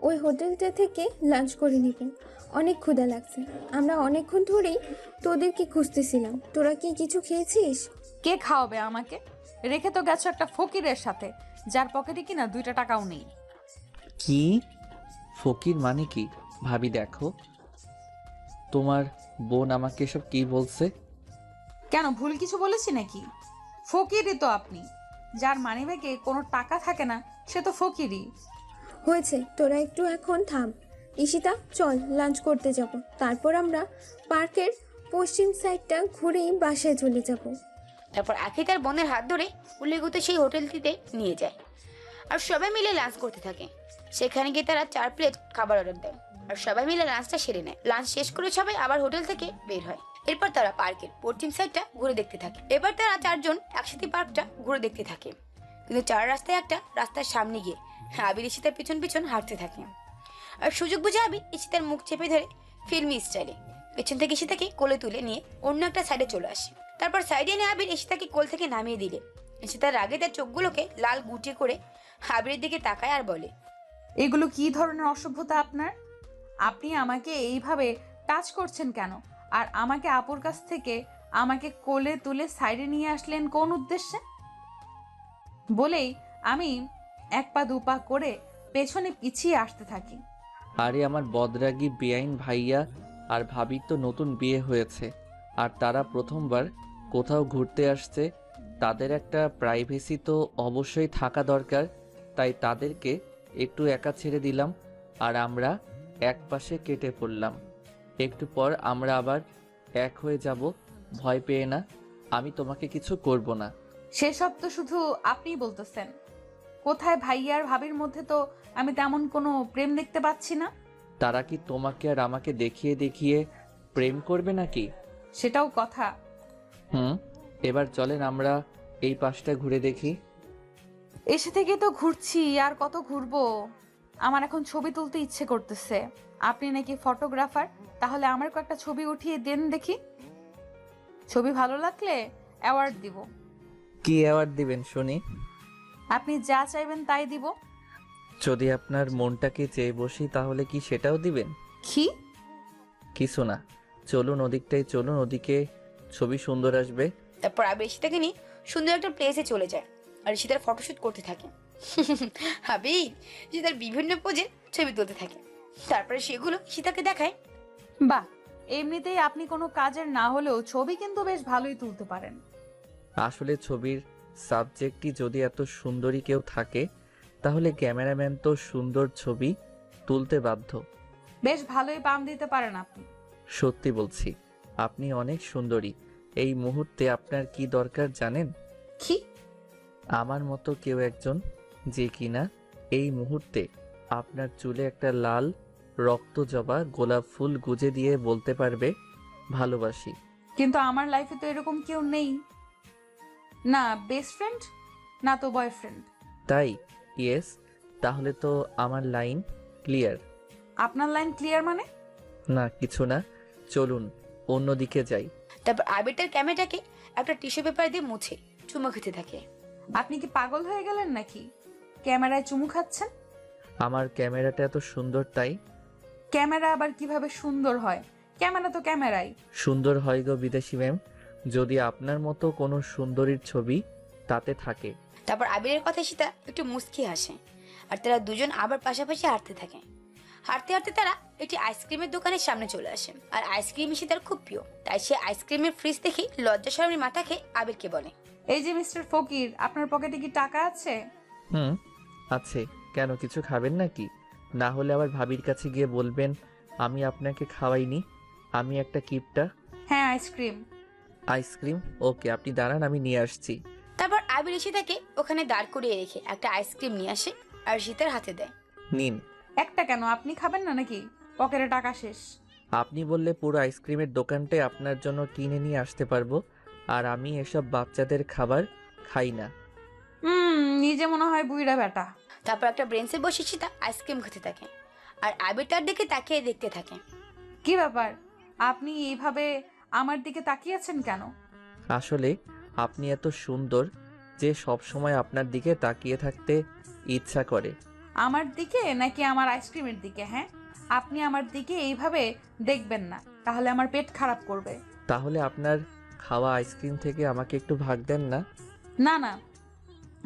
ওই হোটেলটা থেকে লাঞ্চ করে নিব। অনেক ক্ষুধা লাগছে। আমরা অনেকক্ষণ ধরেই তোদেরকে খুঁজতেছিলাম। তোরা কি কিছু খেয়েছিস? কে খাওয়াবে আমাকে? রেখে তো গেছো একটা ফকিরের সাথে, যার পকেটে কিনা 2টা টাকাও নেই। কি? ফকির মানে কি? ভাবি দেখো, তোমার বোন আমাকে এসব কি বলছে। কেন, ভুল কিছু বলেছি নাকি? ফকিরই তো আপনি। যার মানিব্যাগে কোনো টাকা থাকে না সে তো ফকিরই। হয়েছে, তোরা একটু এখন থাম। ঈশিতা, চল লাঞ্চ করতে যাব। তারপর আমরা পার্কের পশ্চিম সাইডটা ঘুরেই বাসায় চলে যাব। তারপর আখি তার বোনের হাত ধরে উল্লেখিত সেই হোটেলটিতে নিয়ে যায় আর সবাই মিলে লাঞ্চ করতে থাকে। সেখানে গিয়ে তারা 4 প্লেট খাবার অর্ডার দেয় আর সবাই মিলে লাঞ্চটা সেরে নেয়। লাঞ্চ শেষ করে সবাই আবার হোটেল থেকে বের হয়। এরপর তারা পার্কের পশ্চিম সাইডটা ঘুরে দেখতে থাকে। এবার তারা 4 জন একসাথে পার্কটা ঘুরে দেখতে থাকে। কিন্তু 4 রাস্তায় একটা রাস্তার সামনে গিয়ে আবির ঈশিতার পিছন পিছন হাঁটতে থাকে। আর সুযোগ বুঝে আবির ঈশিতার মুখ চেপে ধরে ফিল্মি স্টাইলে পেছন থেকে ঈশিতাকে কোলে তুলে নিয়ে অন্য একটা সাইডে চলে আসে। তারপর সাইডে এনে আবির ঈশিতাকে কোল থেকে নামিয়ে দিলে ঈশিতার রাগে তার চোখগুলোকে লাল গুটিয়ে করে আবিরের দিকে তাকায় আর বলে, এগুলো কি ধরনের অসভ্যতা আপনার? আপনি আমাকে এইভাবে টাচ করছেন কেন? আর আমাকে আপুর কাছ থেকে আমাকে কোলে তুলে সাইডে নিয়ে আসলেন কোন উদ্দেশ্যে? বলেই আমি 1 পা 2 পা করে পেছনে পিছিয়ে আসতে থাকি। আরে আমার বদরাগী বেআইন ভাইয়া আর ভাবির তো নতুন বিয়ে হয়েছে, আর তারা প্রথমবার কোথাও ঘুরতে আসছে। তাদের একটা প্রাইভেসি তো অবশ্যই থাকা দরকার। তাই তাদেরকে একটু একা ছেড়ে দিলাম আর আমরা এক পাশে কেটে পড়লাম। একটু পর আমরা আবার এক হয়ে যাব। ভয় পেয়ে না, আমি তোমাকে কিছু করব না। সেসব তো শুধু আপনিই বলতেছেন। কোথায় ভাইয়া আর ভাবির মধ্যে তো আমি তেমন কোনো প্রেম দেখতে পাচ্ছি না। তারা কি তোমাকে আর আমাকে দেখিয়ে দেখিয়ে প্রেম করবে নাকি? সেটাও কথা। হুম, এবার চলেন আমরা এই পাশটা ঘুরে দেখি। এসে থেকে তো ঘুরছি, আর কত ঘুরবো? আমার এখন ছবি তুলতে ইচ্ছে করতেছে। আপনি নাকি ফটোগ্রাফার, তাহলে আমার কয়েকটা ছবি উঠিয়ে দেন দেখি। ছবি ভালো লাগলে অ্যাওয়ার্ড দিব। কি অ্যাওয়ার্ড দিবেন শুনি? আপনি যা চাইবেন তাই দিব। যদি আপনার মনটাকে চেয়ে বসি তাহলে কি সেটাও দিবেন? কি? কিছু না, চলুন ওদিকটাই চলুন, ওদিকে ছবি সুন্দর আসবে। তারপর আবির ঈশিতাকে নিয়ে সুন্দর একটা প্লেসে চলে যায় আর ঈশিতার ফটোশুট করতে থাকে। আবির ঈশিতার বিভিন্ন পোজে ছবি তুলতে থাকে, তারপরে সেগুলো ঈশিতাকে দেখায়। বাহ, এমনিতেই আপনি কোনো কাজের না হলেও ছবি কিন্তু বেশ ভালোই তুলতে পারেন। আসলে ছবির সাবজেক্টই যদি এত সুন্দরী কেউ থাকে তাহলে ক্যামেরাম্যান তো সুন্দর ছবি তুলতে বাধ্য। বেশ ভালোই পাম দিতে পারেন আপনি। সত্যি বলছি, আপনি অনেক সুন্দরী। এই মুহূর্তে আপনার কি দরকার জানেন? কি? আমার মতো কেউ একজন যে কিনা এই মুহূর্তে আপনার চুলে একটা লাল রক্তজবা গোলাপ ফুল গুজে দিয়ে বলতে পারবে ভালোবাসি। কিন্তু আমার লাইফে তো এরকম কেউ নেই। না বেস্ট ফ্রেন্ড, না তো বয়ফ্রেন্ড। তাই? ইয়েস, তাহলে তো আমার লাইন ক্লিয়ার। আপনার লাইন ক্লিয়ার মানে? না কিছু না, চলুন অন্যদিকে যাই। তারপর আবির তার ক্যামেরাটাকে একটা টিস্যু পেপার দিয়ে মুছে চুমো খেতে থাকে। আপনি কি পাগল হয়ে গেলেন নাকি? ক্যামেরায় চুমু খাচ্ছেন? আমার ক্যামেরাটা এত সুন্দর তাই? ক্যামেরা আবার কিভাবে সুন্দর হয়? ক্যামেরা তো ক্যামেরাই। সুন্দর হয় গো বিদেশি ম্যাম, যদি আপনার মতো কোনো সুন্দরীর ছবি তাতে থাকে। তারপর আবিরের কথা ঈশিতা একটু মুচকি হাসে আর তারা দুজন আবার পাশাপাশি হাঁটতে থাকে। হাঁটতে হাঁটতে তারা একটি আইসক্রিমের দোকানের সামনে চলে আসে আর আইসক্রিম ঈশিতার খুব প্রিয়, তাই সে আইসক্রিমের ফ্রিজ দেখে লজ্জা শরমের মাথা খেয়ে আবিরকে বলে, এই যে মিস্টার ফকির, আপনার পকেটে কি টাকা আছে? হুম, আছে। কেন, কিছু খাবেন নাকি? না হলে আবার ভাবির কাছে গিয়ে বলবেন আমি আপনাকে খাওয়াইনি। আমি একটা কিপটা। হ্যাঁ, আইসক্রিম। আইসক্রিম? ওকে, আপনি দাঁড়ান, আমি নিয়ে আসছি। তারপর আবির ঈশিতাকে ওখানে দাঁড় করিয়ে রেখে একটা আইসক্রিম নিয়ে আসে আর ঈশিতার হাতে দেয়। নিন। একটা কেন, আপনি খাবেন না নাকি? পকেটে টাকা শেষ। আপনি বললে পুরো আইসক্রিমের দোকানটাই আপনার জন্য কিনে নিয়ে আসতে পারবো, আর আমি এসব বাচ্চাদের খাবার খাই না। নিজে মনে হয় বুইড়া বেটা। তারপর একটা ব্রেঞ্চে বসে ঈশিতা আইসক্রিম খেতে থাকে আর আবির তার দিকে তাকিয়ে দেখতে থাকে। কি ব্যাপার, আপনি এইভাবে আমার দিকে তাকিয়ে আছেন কেন? আসলে আপনি এত সুন্দর যে সব সময় আপনার দিকে তাকিয়ে থাকতে ইচ্ছা করে। আমার দিকে নাকি আমার আইসক্রিমের দিকে? হ্যাঁ, আপনি আমার দিকে এইভাবে দেখবেন না, তাহলে আমার পেট খারাপ করবে। তাহলে আপনার খাওয়া আইসক্রিম থেকে আমাকে একটু ভাগ দেন না? না না,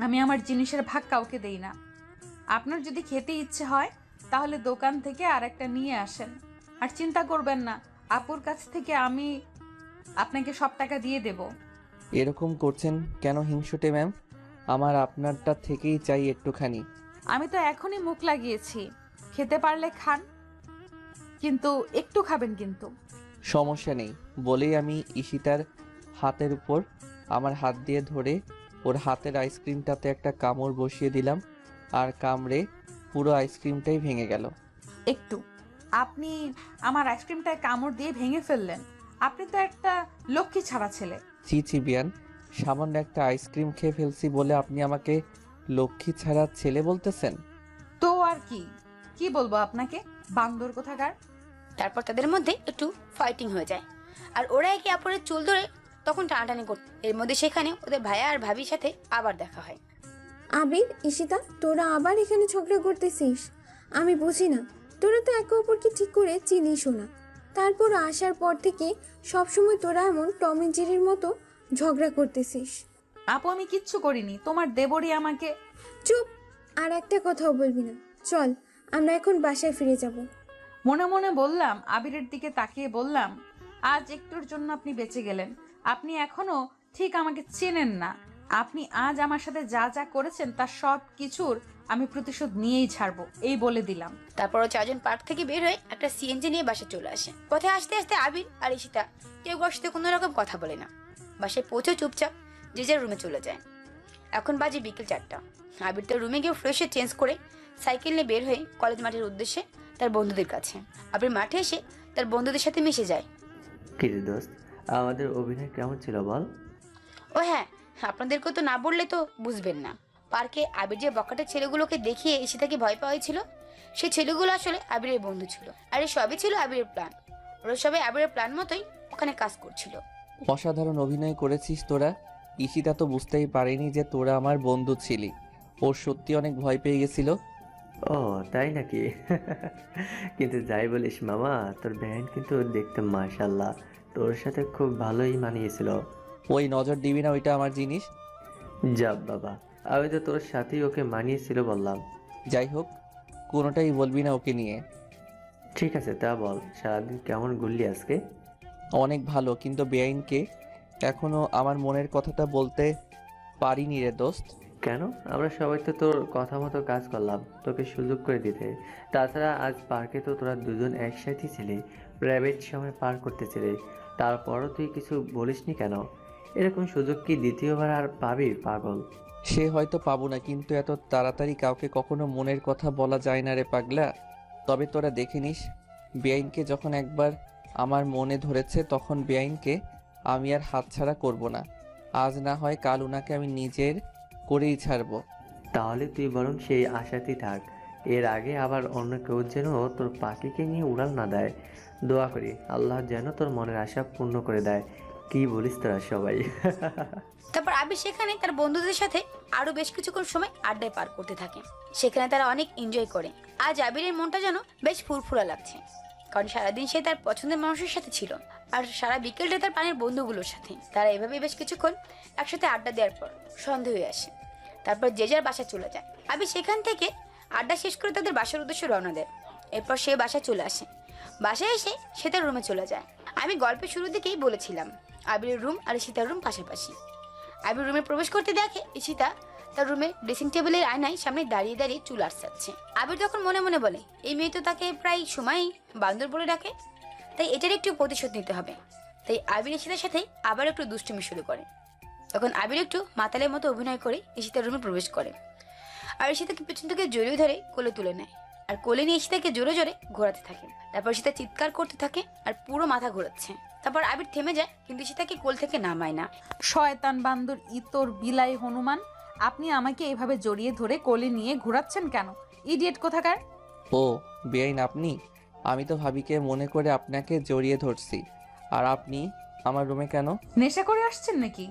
আমি আমার জিনিসের ভাগ কাউকে দেই না। আপনার যদি খেতে ইচ্ছে হয় তাহলে দোকান থেকে আরেকটা নিয়ে আসেন। আর চিন্তা করবেন না, আপুর কাছ থেকে আমি আপনাকে সব টাকা দিয়ে দেব। এরকম করছেন কেন হিংসুটে ম্যাম? আমার আপনারটা থেকেই চাই একটুখানি। আমি তো এখনই মুখ লাগিয়েছি, খেতে পারলে খান, কিন্তু একটু খাবেন কিন্তু। সমস্যা নেই বলেই আমি ঈশিতার হাতের উপর আমার হাত দিয়ে ধরে ওর হাতের আইসক্রিমটাতে একটা কামড় বসিয়ে দিলাম, আর কামড়ে পুরো আইসক্রিমটাই ভেঙে গেল। একটু? আপনি আমার আইসক্রিমটায় কামড় দিয়ে ভেঙে ফেললেন? আপনি তো একটা লক্ষ্মী ছাড়া ছেলে। ছি ছি বিয়ান, সামান্য একটা আইসক্রিম খেয়ে ফেলছি বলে আপনি আমাকে লক্ষ্মী ছাড়া ছেলে বলতেছেন? তো আর কি কি বলবো আপনাকে, বান্দর কোথাকার। তারপর তাদের মধ্যে একটু ফাইটিং হয়ে যায় আর ওরা একে অপরের চুল ধরে তখন টানাটানি করত। এর মধ্যে সেখানে ওদের ভাইয়া আর ভাবির সাথে আবার দেখা হয়। আবির, ঈশিতা, তোরা আবার এখানে ঝগড়া করতেছিস? আমি বুঝি না, তোরা তো একে অপরকে ঠিক করে চিনিসও না। তারপর আসার পর থেকে সবসময় তোরা এমন টম এন্ড জেরির মতো ঝগড়া করতেছিস। আপু, আমি কিচ্ছু করিনি, তোমার দেবরই আমাকে। চুপ! আর একটা কথাও বলবি না। চল, আমরা এখন বাসায় ফিরে যাব। মনে মনে বললাম, আবিরের দিকে তাকিয়ে বললাম, আজ একটুর জন্য আপনি বেঁচে গেলেন। আপনি এখনো ঠিক আমাকে চেনেন না। আপনি আজ আমার সাথে যা যা করেছেন তার সব কিছুর আমি প্রতিশোধ নিয়েই ছাড়বো, এই বলে দিলাম। তারপরও চারজন পার্ক থেকে বের হয়ে একটা সিএনজি নিয়ে বাসায় চলে আসে। পথে আসতে আসতে আবির আর ঈশিতা কেউ কারোর সাথে কোনো রকম কথা বলে না। বাসায় পৌঁছে চুপচাপ যে যার রুমে চলে যায়। এখন বাজে বিকেল 4টা। আবির তার রুমে গিয়ে ফ্রেশ চেঞ্জ করে সাইকেল নিয়ে বের হয়ে কলেজ মাঠের উদ্দেশ্যে তার বন্ধুদের কাছে। আবির মাঠে এসে তার বন্ধুদের সাথে মিশে যায়। কিরে দোস্ত, আমাদের অভিনয় কেমন ছিল বল? ও হ্যাঁ, আপনাদেরকে তো না বললে তো বুঝবেন না। পার্কে আবির যে বকাটে ছেলেগুলোকে দেখিয়ে ঈশিতাকে ভয় পাওয়া হয়েছিল, সেই ছেলেগুলো আসলে আবিরের বন্ধু ছিল। আর এই সবই ছিল আবিরের প্ল্যান। ওরা সবাই আবিরের প্ল্যান মতোই ওখানে কাজ করছিল। অসাধারণ অভিনয় করেছিস তোরা। ঈশিতা তো বুঝতেই পারেনি যে তোরা আমার বন্ধু ছিলি। ওর সত্যি অনেক ভয় পেয়ে গেছিল। ও তাই নাকি? কিন্তু যাই বলিস মামা, তোর ব্যান্ড কিন্তু দেখতে মাশাল্লাহ, তোর সাথে খুব ভালোই মানিয়েছিল। ওই নজর দিবি না, ওইটা আমার জিনিস। যাব বাবা, আমি তো তোর সাথেই ওকে মানিয়েছিল বললাম। যাই হোক, কোনোটাই বলবি না ওকে নিয়ে। ঠিক আছে, তা বল সারাদিন কেমন ঘুরলি আজকে? অনেক ভালো, কিন্তু বেআইনকে এখনো আমার মনের কথাটা বলতে পারিনি রে দোস্ত। কেন? আমরা সবাই তো তোর কথা মতো কাজ করলাম তোকে সুযোগ করে দিতে। তাছাড়া আজ পার্কে তো তোরা দুজন একসাথেই ছিলি, প্রাইভেট সময় পার করতেছিলি, তারপরও তুই কিছু বলিসনি কেন? এরকম সুযোগ কি দ্বিতীয়বার আর পাবি পাগল? সে হয়তো পাবো না, কিন্তু এত তাড়াতাড়ি কাউকে কখনো মনের কথা বলা যায় না রে পাগলা। তবে তোরা দেখে নিস, বেআইনকে যখন একবার আমার মনে ধরেছে, তখন বেআইনকে আমি আর হাতছাড়া করব না। আজ না হয় কাল উনাকে আমি নিজের করেই ছাড়বো। তাহলে তুই বরং সেই আশাতেই থাক, এর আগে আবার অন্য কেউ যেন তোর পাখিকে নিয়ে উড়াল না দেয়। দোয়া করি আল্লাহ যেন তোর মনের আশা পূর্ণ করে দেয়। কি বলিস তোরা সবাই? তারপর আবির সেখানে তার বন্ধুদের সাথে আরো বেশ কিছুক্ষণ সময় আড্ডায় পার করতে থাকে। সেখানে তারা অনেক এনজয় করে। আজ আবিরের মনটা যেন বেশ ফুরফুরা লাগছে, কারণ সারাদিন সে তার পছন্দের মানুষের সাথে ছিল, আর সারা বিকেলটা তার প্রাণের বন্ধুগুলোর সাথে। তারা এভাবে বেশ কিছুক্ষণ একসাথে আড্ডা দেওয়ার পর সন্ধে হয়ে আসে। তারপর যে যার বাসায় চলে যায়। আবির সেখান থেকে আড্ডা শেষ করে তাদের বাসার উদ্দেশ্যে রওনা দেয়। এরপর সে বাসায় চলে আসে। বাসায় এসে সে তার রুমে চলে যায়। আমি গল্পের শুরু দিকেই বলেছিলাম আবিরের রুম আর ঈশিতার রুম পাশাপাশি। আবির রুমে প্রবেশ করতে দেখে ঈশিতা তার রুমে ড্রেসিং টেবিলের আয়নায় সামনে দাঁড়িয়ে দাঁড়িয়ে চুল আঁচড়াচ্ছে। আবির তখন মনে মনে বলে, এই মেয়ে তো তাকে প্রায় সময়ই বান্দর বলে ডাকে, তাই এটার একটু প্রতিশোধ নিতে হবে। তাই আবির ঈশিতার সাথে আবার একটু দুষ্টুমি শুরু করে। তখন আবির একটু মাতালের মতো অভিনয় করে ঈশিতার রুমে প্রবেশ করে, আর ঈশিতাকে পেছন থেকে জড়িয়ে ধরে কোলে তুলে নেয়, আর কোলে নিয়ে ঈশিতাকে জোরে জোরে ঘোরাতে থাকে। তারপর ঈশিতা চিৎকার করতে থাকে আর পুরো মাথা ঘোরাচ্ছে। তারপর আবির থেমে যায়, কিন্তু ঈশিতাকে কোল থেকে নামায় না। শয়তান বান্দর ইতর বিলাই হনুমান, আপনি আমাকে এভাবে জড়িয়ে ধরে কোলে নিয়ে ঘোরাচ্ছেন কেন? ইডিয়েট কোথাকার! ও বেআইন আপনি? আমি তো ভাবিকে মনে করে আপনাকে জড়িয়ে ধরছি। আর আপনি আমার রুমে কেন? নেশা করে আসছেন নাকি?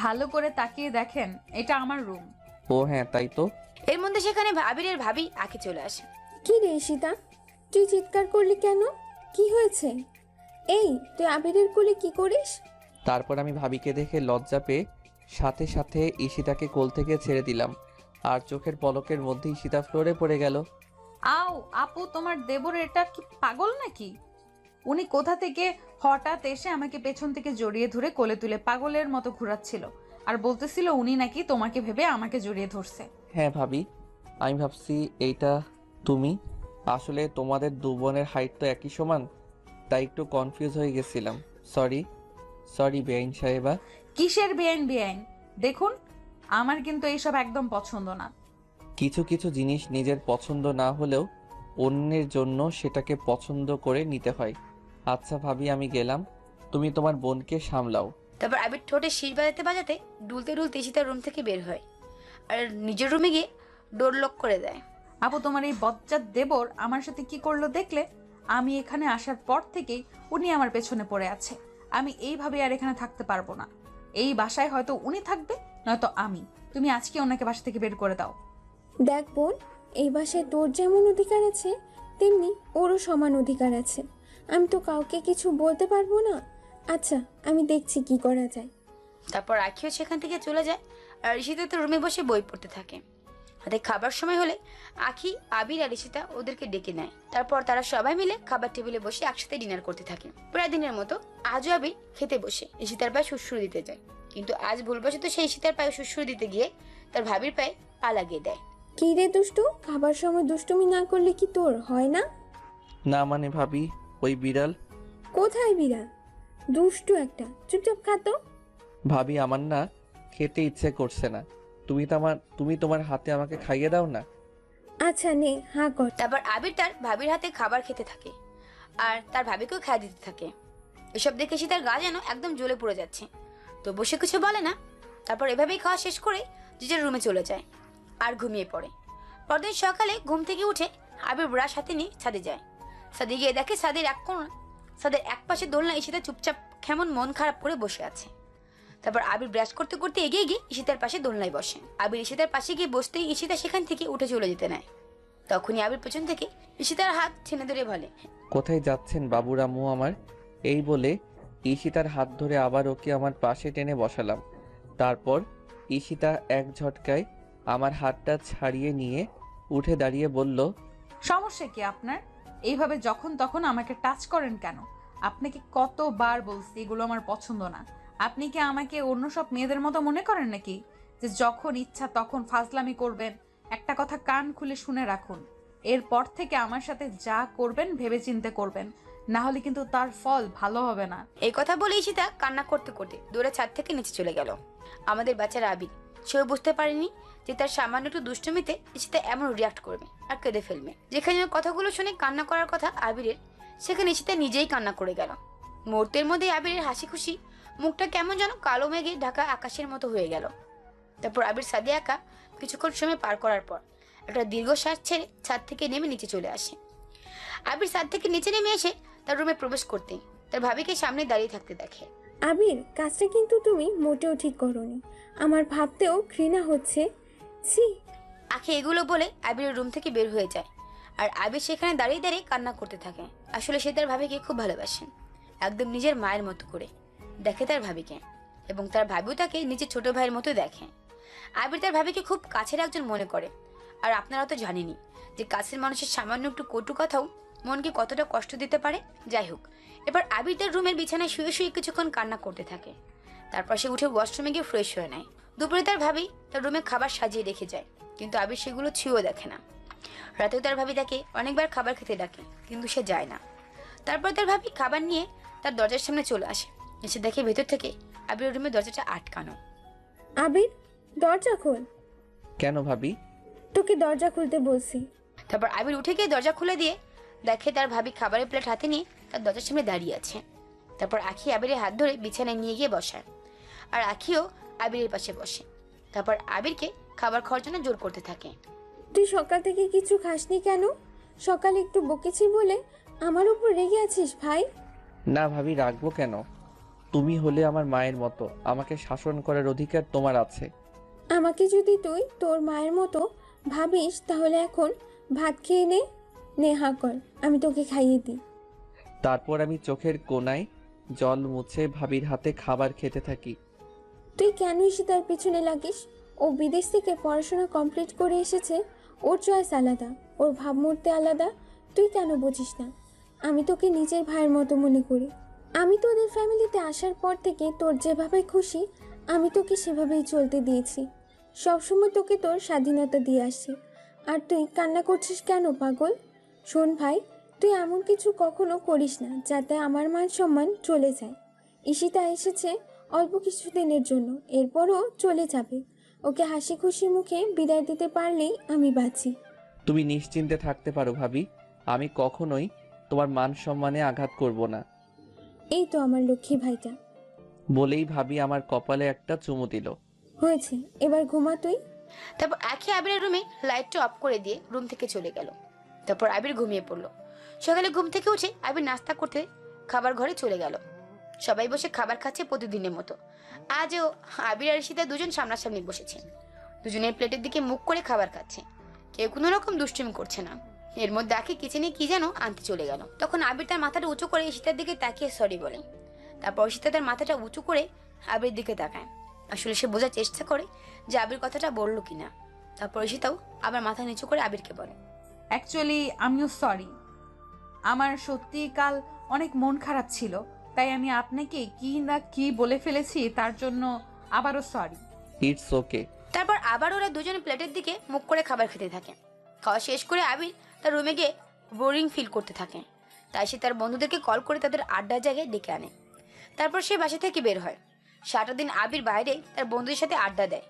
ভালো করে তাকিয়ে দেখেন, এটা আমার রুম। ও হ্যাঁ, তাই তো। এর মধ্যে সেখানে আবিরের ভাবি আঁকে চলে আসে। কি রে ঈশিতা, তুই চিৎকার করলি কেন? কি হয়েছে? এই, তুই আবিরের কোলে কি করিস? তারপর আমি ভাবিকে দেখে লজ্জা পেয়ে সাথে সাথে ঈশিতাকে কোল থেকে ছেড়ে দিলাম, আর চোখের পলকের মধ্যে ঈশিতা ফ্লোরে পড়ে গেল। আও আপু, তোমার দেবর এটা কি পাগল নাকি? উনি কোথা থেকে হঠাৎ এসে আমাকে পেছন থেকে জড়িয়ে ধরে কোলে তুলে পাগলের মতো ঘোরাচ্ছিল, আর বলতেছিল উনি নাকি তোমাকে ভেবে আমাকে জড়িয়ে ধরছে। হ্যাঁ ভাবি, আমি ভাবছি এইটা তুমি। আসলে তোমাদের দু বোনের হাইট তো একই সমান, তাই একটু কনফিউজ হয়ে গেছিলাম। সরি সরি বেআইন সাহেবা। কিসের বেআইন বেআইন? দেখুন, আমার কিন্তু এইসব একদম পছন্দ না। কিছু কিছু জিনিস নিজের পছন্দ না হলেও অন্যের জন্য সেটাকে পছন্দ করে নিতে হয়। আচ্ছা ভাবি, আমি গেলাম, তুমি তোমার বোনকে সামলাও। তারপর আবির ঠোঁটে শীষ বাজাতে বাজাতে দুলতে দুলতে ঈশিতার রুম থেকে বের হয়, আর নিজের রুমে গিয়ে ডোর লক করে দেয়। আপু, তোমার এই বজ্জাত দেবর আমার সাথে কি করলো দেখলে? আমি এখানে আসার পর থেকেই উনি আমার পেছনে পড়ে আছে। আমি এইভাবে আর এখানে থাকতে পারবো না। এই বাসায় হয়তো উনি থাকবে, নয়তো আমি। তুমি আজকে ওনাকে বাসা থেকে বের করে দাও। দেখ বোন, এই বাসায় তোর যেমন অধিকার আছে, তেমনি ওরও সমান অধিকার আছে। আমি তো কাউকে কিছু বলতে পারবো না। আচ্ছা, আমি দেখছি কি করা যায়। তারপর আখিও সেখান থেকে চলে যায়, আর ঈশিতা তো রুমে বসে বই পড়তে থাকে। হাতে খাবার সময় হলে আখি, আবির আর ঈশিতা ওদেরকে ডেকে নেয়। তারপর তারা সবাই মিলে খাবার টেবিলে বসে একসাথে ডিনার করতে থাকে। প্রায় দিনের মতো আজও আবির খেতে বসে ঈশিতার পায়ে সুড়সুড়ি দিতে যায়, কিন্তু আজ ভুলবশত সেই ঈশিতার পায়ে সুড়সুড়ি দিতে গিয়ে তার ভাবির পায়ে পা লাগিয়ে দেয়। কি রে দুষ্টু, খাবার সময় দুষ্টুমি না করলে কি তোর হয় না? না মানে ভাবি, ওই বিড়াল। কোথায় বিড়াল? দুষ্টু একটা, চুপচাপ খাতো। ভাবি আমার না খেতে ইচ্ছে করছে না, তুমি তোমার হাতে আমাকে খাইয়ে দাও না। আচ্ছা নে, হাঁ কর। তারপর আবির তার ভাবির হাতে খাবার খেতে থাকে, আর তার ভাবিকেও খাইয়ে দিতে থাকে। এসব দেখে ঈশিতার গা যেন একদম জ্বলে পড়ে যাচ্ছে, তবু সে কিছু বলে না। তারপর এভাবেই খাওয়া শেষ করে যে যার রুমে চলে যায় আর ঘুমিয়ে পড়ে। পরদিন সকালে ঘুম থেকে উঠে আবির ব্রাশ হাতে নিয়ে ছাদে যায়। ছাদে গিয়ে দেখে ছাদের এক পাশে দোলনা ঈশিতা চুপচাপ কেমন মন খারাপ করে বসে আছে। তারপর আবির ব্রাশ করতে করতে এগিয়ে গিয়ে ঈশিতার পাশে দোলনায় বসে। আবির ঈশিতার পাশে গিয়ে বসতেই ঈশিতা সেখান থেকে উঠে চলে যেতে নেয়। তখনই আবির পেছন থেকে ঈশিতার হাত টেনে ধরে বলে, কোথায় যাচ্ছেন বাবুর আম্মু আমার? এই বলে ঈশিতার হাত ধরে আবার ওকে আমার পাশে টেনে বসালাম। তারপর ঈশিতা এক ঝটকায় আমার হাতটা ছাড়িয়ে নিয়ে উঠে দাঁড়িয়ে বলল, সমস্যা কি আপনার? এইভাবে যখন তখন আমাকে টাচ করেন কেন? আপনাকে কতবার বলছি এগুলো আমার পছন্দ না। আপনি কি আমাকে অন্য সব মেয়েদের মতো মনে করেন নাকি, যে যখন ইচ্ছা তখন ফাজলামি করবেন? একটা কথা কান খুলে শুনে রাখুন, এরপর থেকে আমার সাথে যা করবেন ভেবেচিন্তে করবেন, না হলে কিন্তু তার ফল ভালো হবে না। এই কথা বলে ঈশিতা কান্না করতে করতে দৌড়ে ছাদ থেকে নিচে চলে গেল। আমাদের বাচ্চারা আবির, সেও বুঝতে পারেনি যে তার সামান্য একটু দুষ্টমিতে ঈশিতা এমন রিয়াক্ট করবে আর কেঁদে ফেলবে। যেখানে ওর কথাগুলো শুনে কান্না করার কথা আবিরের, সেখানে ঈশিতা নিজেই কান্না করে গেল। মুহূর্তের মধ্যে আবিরের হাসি খুশি মুখটা কেমন যেন কালো মেঘে ঢাকা আকাশের মতো হয়ে গেল। তারপর আবির ছাদে একা কিছুক্ষণ সময় পার করার পর একটা দীর্ঘশ্বাস ছেড়ে ছাদ থেকে নেমে নিচে চলে আসে। আবির ছাদ থেকে নিচে নেমে এসে তার রুমে প্রবেশ করতেই তার ভাবিকে সামনে দাঁড়িয়ে থাকতে দেখে। আবির, কাজটা কিন্তু তুমি মোটেও ঠিক করোনি। আমার ভাবতেও ঘৃণা হচ্ছে। ছি। আখি এগুলো বলে আবিরের রুম থেকে বের হয়ে যায়। আর আবির সেখানে দাঁড়িয়ে দাঁড়িয়ে কান্না করতে থাকে। আসলে সে তার ভাবিকে খুব ভালোবাসেন, একদম নিজের মায়ের মতো করে দেখে তার ভাবিকে, এবং তার ভাবিও তাকে নিজের ছোট ভাইয়ের মতো দেখে। আবির তার ভাবিকে খুব কাছের একজন মনে করে। আর আপনারা তো জানেনই যে কাছের মানুষের সামান্য একটু কটু কথাও মনকে কতটা কষ্ট দিতে পারে। যাই হোক, এবার আবির তার রুমের বিছানায় শুয়ে শুয়ে কিছুক্ষণ কান্না করতে থাকে। তারপর সে উঠে ওয়াশরুমে গিয়ে ফ্রেশ হয়ে নেয়। দুপুরে তার ভাবি তার রুমে খাবার সাজিয়ে রেখে যায়, কিন্তু আবির সেগুলো ছুঁয়েও দেখে না। রাতেও তার ভাবি তাকে অনেকবার খাবার খেতে ডাকে, কিন্তু সে যায় না। তারপর তার ভাবি খাবার নিয়ে তার দরজার সামনে চলে আসে। এসে দেখে ভেতর থেকে আবিরের রুমের দরজাটা আটকানো। আবির, দরজা খোল। কেন ভাবি? তোকে দরজা খুলতে বলছি। তারপর আবির উঠে গিয়ে দরজা খুলে দিয়ে দেখে তার ভাবি খাবারের প্লেট হাতে নিয়ে তার দরজার সামনে দাঁড়িয়ে আছে। তারপর আখি আবিরের হাত ধরে বিছানায় নিয়ে গিয়ে বসায়, আর আখিও আবিরের পাশে বসে। তারপর আবিরকে খাবার খাওয়ার জন্য জোর করতে থাকে। তুই সকাল থেকে কিছু খাসনি কেন? সকালে একটু বকেছি বলে আমার উপর রেগে আছিস ভাই? না ভাবি, রাখবো কেন? তুমি হলে আমার মায়ের মতো, আমাকে শাসন করার অধিকার তোমার আছে। আমাকে যদি তুই তোর মায়ের মতো ভাবিস তাহলে এখন ভাত খেয়ে নে। নে হা কর, আমি তোকে খাইয়ে দিই। তারপর আমি চোখের কোণায় জল মুছে ভাবির হাতে খাবার খেতে থাকি। তুই কেন ঈশিতার পিছনে লাগিস? ও বিদেশ থেকে পড়াশোনা কমপ্লিট করে এসেছে, ওর চয়েস আলাদা, ওর ভাবমূর্তি আলাদা। তুই কেন বুঝিস না? আমি তোকে নিজের ভাইয়ের মতো মনে করি। আমি তোদের ফ্যামিলিতে আসার পর থেকে তোর যেভাবে খুশি আমি তোকে সেভাবেই চলতে দিয়েছি। সবসময় তোকে তোর স্বাধীনতা দিয়ে আসছি। আর তুই কান্না করছিস কেন পাগল? শোন ভাই, তুই এমন কিছু কখনো করিস না যাতে আমার মান সম্মান চলে যায়। ঈশিতা এসেছে অল্প কিছুদিনের জন্য, এরপরও চলে যাবে। ওকে হাসি খুশি মুখে বিদায় দিতে পারলেই আমি বাঁচি। তুমি নিশ্চিন্তে থাকতে পারো ভাবি, আমি কখনোই তোমার মান সম্মানে আঘাত করব না। এই তো আমার লক্ষ্মী ভাইটা। বলেই ভাবি আমার কপালে একটা চুমু দিল। হয়েছে, এবার ঘুমা তুই। তারপর আখি আবিরের রুমে লাইটটা অফ করে দিয়ে রুম থেকে চলে গেল। তারপর আবির ঘুমিয়ে পড়লো। সকালে ঘুম থেকে উঠে আবির নাস্তা করতে খাবার ঘরে চলে গেল। সবাই বসে খাবার খাচ্ছে প্রতিদিনের মতো। আজও আবির আর ঈশিতা দুজন সামনাসামনি বসেছে। দুজনের প্লেটের দিকে মুখ করে খাবার খাচ্ছে, কেউ কোনো রকম দুষ্টুমি করছে না। এর মধ্যে আখি কিচেনে কি যেন আনতে চলে গেল। তখন আবির তার মাথাটা উঁচু করে ঈশিতার দিকে তাকিয়ে সরি বলে। তারপর ঈশিতা তার মাথাটা উঁচু করে আবির দিকে তাকায়। আসলে সে বোঝার চেষ্টা করে যে আবির কথাটা বললো কিনা। তারপর ঈশিতাও আবার মাথা নিচু করে আবিরকে বলে, অ্যাকচুয়ালি আমিও সরি। আমার সত্যি কাল অনেক মন খারাপ ছিল, তাই আমি আপনাকে কি না কি বলে ফেলেছি, তার জন্য আবারও সরি। It's okay. তারপর আবার ওরা দুজনে প্লেটের দিকে মুখ করে খাবার খেতে থাকে। খাওয়া শেষ করে আবির তার রুমে গিয়ে বোরিং ফিল করতে থাকে। তাই সে তার বন্ধুদেরকে কল করে তাদের আড্ডার জায়গায় ডেকে আনে। তারপর সে বাসা থেকে বের হয়। সারাটা দিন আবির বাইরে তার বন্ধুদের সাথে আড্ডা দেয়।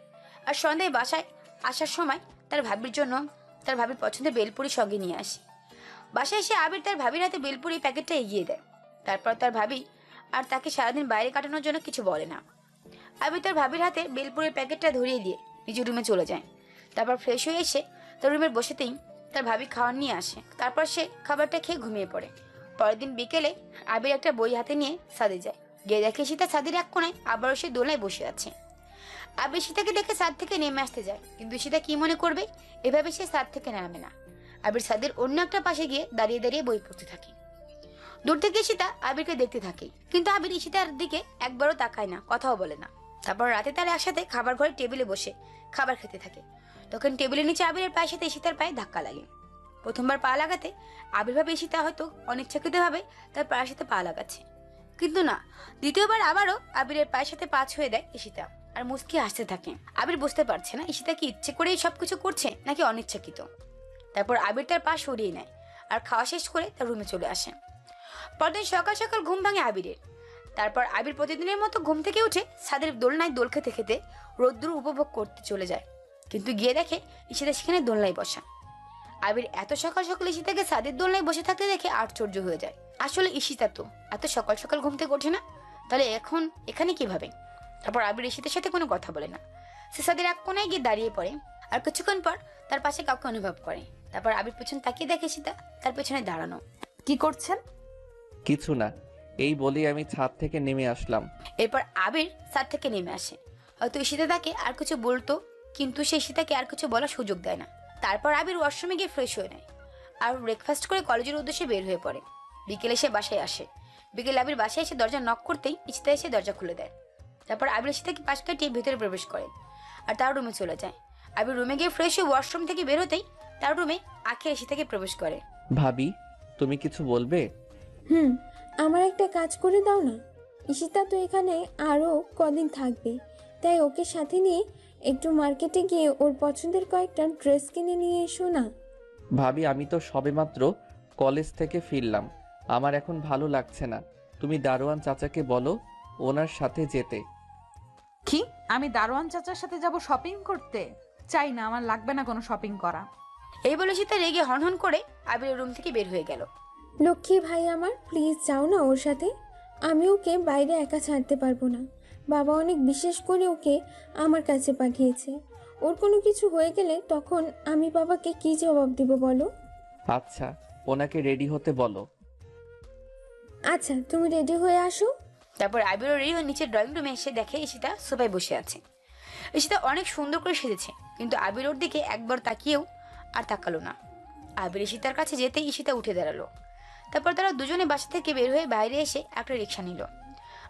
আর সন্ধ্যায় বাসায় আসার সময় তার ভাবির জন্য তার ভাবির পছন্দের বেলপুরি সঙ্গে নিয়ে আসে। বাসায় এসে আবির তার ভাবির হাতে বেলপুরি প্যাকেটটা এগিয়ে দেয়। তারপর তার ভাবি আর তাকে সারাদিন বাইরে কাটানোর জন্য কিছু বলে না। আবির তার ভাবির হাতে বেলপুরের প্যাকেটটা ধরিয়ে দিয়ে নিজের রুমে চলে যায়। তারপর ফ্রেশ হয়ে এসে তার রুমের বসেতেই তার ভাবি খাবার নিয়ে আসে। তারপর সে খাবারটা খেয়ে ঘুমিয়ে পড়ে। পরের দিন বিকেলে আবির একটা বই হাতে নিয়ে ছাদে যায়। গিয়ে দেখে সীতা ছাদের এক কোণায় আবারও সে দোলনায় বসে আছে। আবির সীতাকে দেখে ছাদ থেকে নেমে আসতে যায়, কিন্তু সীতা কি মনে করবে এভাবে সে ছাদ থেকে নামে না। আবির ছাদের অন্য একটা পাশে গিয়ে দাঁড়িয়ে দাঁড়িয়ে বই পড়তে থাকে। দূর থেকে সীতা আবিরকে দেখতে থাকে, কিন্তু আবির ঈশিতার দিকে একবারও তাকায় না, কথাও বলে না। তারপর রাতে তারা একসাথে খাবার ঘরে টেবিলে বসে খাবার খেতে থাকে। তখন টেবিলের নিচে আবিরের পায়ের সাথে ঈশিতার পায়ে ধাক্কা লাগে। প্রথমবার পা লাগাতে আবির ভাবে ঈশিতা হয়তো অনিচ্ছাকৃতভাবে তার পায়ের সাথে পা লাগাচ্ছে, কিন্তু না, দ্বিতীয়বার আবারও আবিরের পায়ের সাথে পা ছুঁয়ে দেয় ঈশিতা আর মুচকি হাসতে থাকে। আবির বুঝতে পারছে না ঈশিতা কি ইচ্ছে করেই সবকিছু করছে নাকি অনিচ্ছাকৃত। তারপর আবির তার পা সরিয়ে নেয় আর খাওয়া শেষ করে তার রুমে চলে আসে। পরদিন সকাল সকাল ঘুম ভাঙে আবিরের। তারপর আবির প্রতিদিনের মতো ঘুম থেকে উঠে ছাদের দোলনায় দোল খেতে খেতে রোদ্দুর উপভোগ করতে চলে যায়, কিন্তু গিয়ে দেখে ঈশিতা সেখানে দোলনায় বসা। আবির এত সকাল সকাল ঈশিতাকে ছাদের দোলনায় বসে থাকতে দেখে আশ্চর্য হয়ে যায়। আসলে ঈশিতা তো এত সকাল সকাল ঘুম থেকে ওঠে না, তাহলে এখন এখানে কিভাবে? তারপর আবির ঈশিতার সাথে কোনো কথা বলে না, সে ছাদের এক কোণায় গিয়ে দাঁড়িয়ে পড়ে আর কিছুক্ষণ পর তার পাশে কাউকে অনুভব করে। তারপর আবির পেছন তাকিয়ে দেখে ঈশিতা তার পেছনে দাঁড়ানো। কি করছেন? কিছু না, এই বলেই আমি ছাদ থেকে নেমে আসলাম। এরপর আবির ছাদ থেকে নেমে আসে। হয়তো ঈশিতা তাকে আর কিছু বলতো, কিন্তু সে ঈশিতাকে আর কিছু বলার সুযোগ দেয় না। তারপর আবির ওয়াশরুমে গিয়ে ফ্রেশ হয়ে নেয় আর ব্রেকফাস্ট করে কলেজের উদ্দেশ্যে বের হয়ে পড়ে। বিকেলে সে বাসায় আসে। বিকেলে আবির বাসায় এসে দরজা নক করতেই ঈশিতা এসে দরজা খুলে দেয়। তারপর আবির ঈশিতাকে পাশ কাটিয়ে ভেতরে প্রবেশ করে আর তার রুমে চলে যায়। আবির রুমে গিয়ে ফ্রেশ হয়ে ওয়াশরুম থেকে বের হতেই তার রুমে আঁখি ঈশিতাকে প্রবেশ করে। ভাবি, তুমি কিছু বলবে? আমার একটা কাজ করে দাও না। ঈশিতা তো এখানে আরও কদিন থাকবে, তাই ওকে সাথে নিয়ে একটু মার্কেটে গিয়ে ওর পছন্দের কয়েকটা ড্রেস কিনে নিয়ে এসো না। ভাবি, আমি তো সবেমাত্র কলেজ থেকে ফিরলাম, আমার এখন ভালো লাগছে না। তুমি দারোয়ান চাচাকে বলো ওনার সাথে যেতে। কি? আমি দারোয়ান চাচার সাথে যাব শপিং করতে? চাই না, আমার লাগবে না কোনো শপিং করা। এই বলে সীতা রেগে হনহন করে আবিরের রুম থেকে বের হয়ে গেল। লক্ষ্মী ভাই আমার, প্লিজ যাও না ওর সাথে। আমি ওকে বাইরে একা ছাড়তে পারবো না। বাবা অনেক বিশেষ করে ওকে আমার কাছে পাঠিয়েছে। ওর কোনো কিছু হয়ে গেলে তখন আমি বাবাকে কি জবাব দিব বলো? আচ্ছা, ওনাকে রেডি হতে বলো। আচ্ছা, তুমি রেডি হয়ে আসো। তারপর আবির রেডি হয়ে নিচের ড্রয়িং রুমে এসে দেখে ঈশিতা সোফায় বসে আছে। ঈশিতা অনেক সুন্দর করে সেজেছে, কিন্তু আবির ওর দিকে একবার তাকিয়েও আর তাকালো না। আবির ঈশিতার কাছে যেতেই ঈশিতা উঠে দাঁড়ালো। তারপর তারা দুজনে বাসা থেকে বের হয়ে বাইরে এসে একটা রিক্সা নিল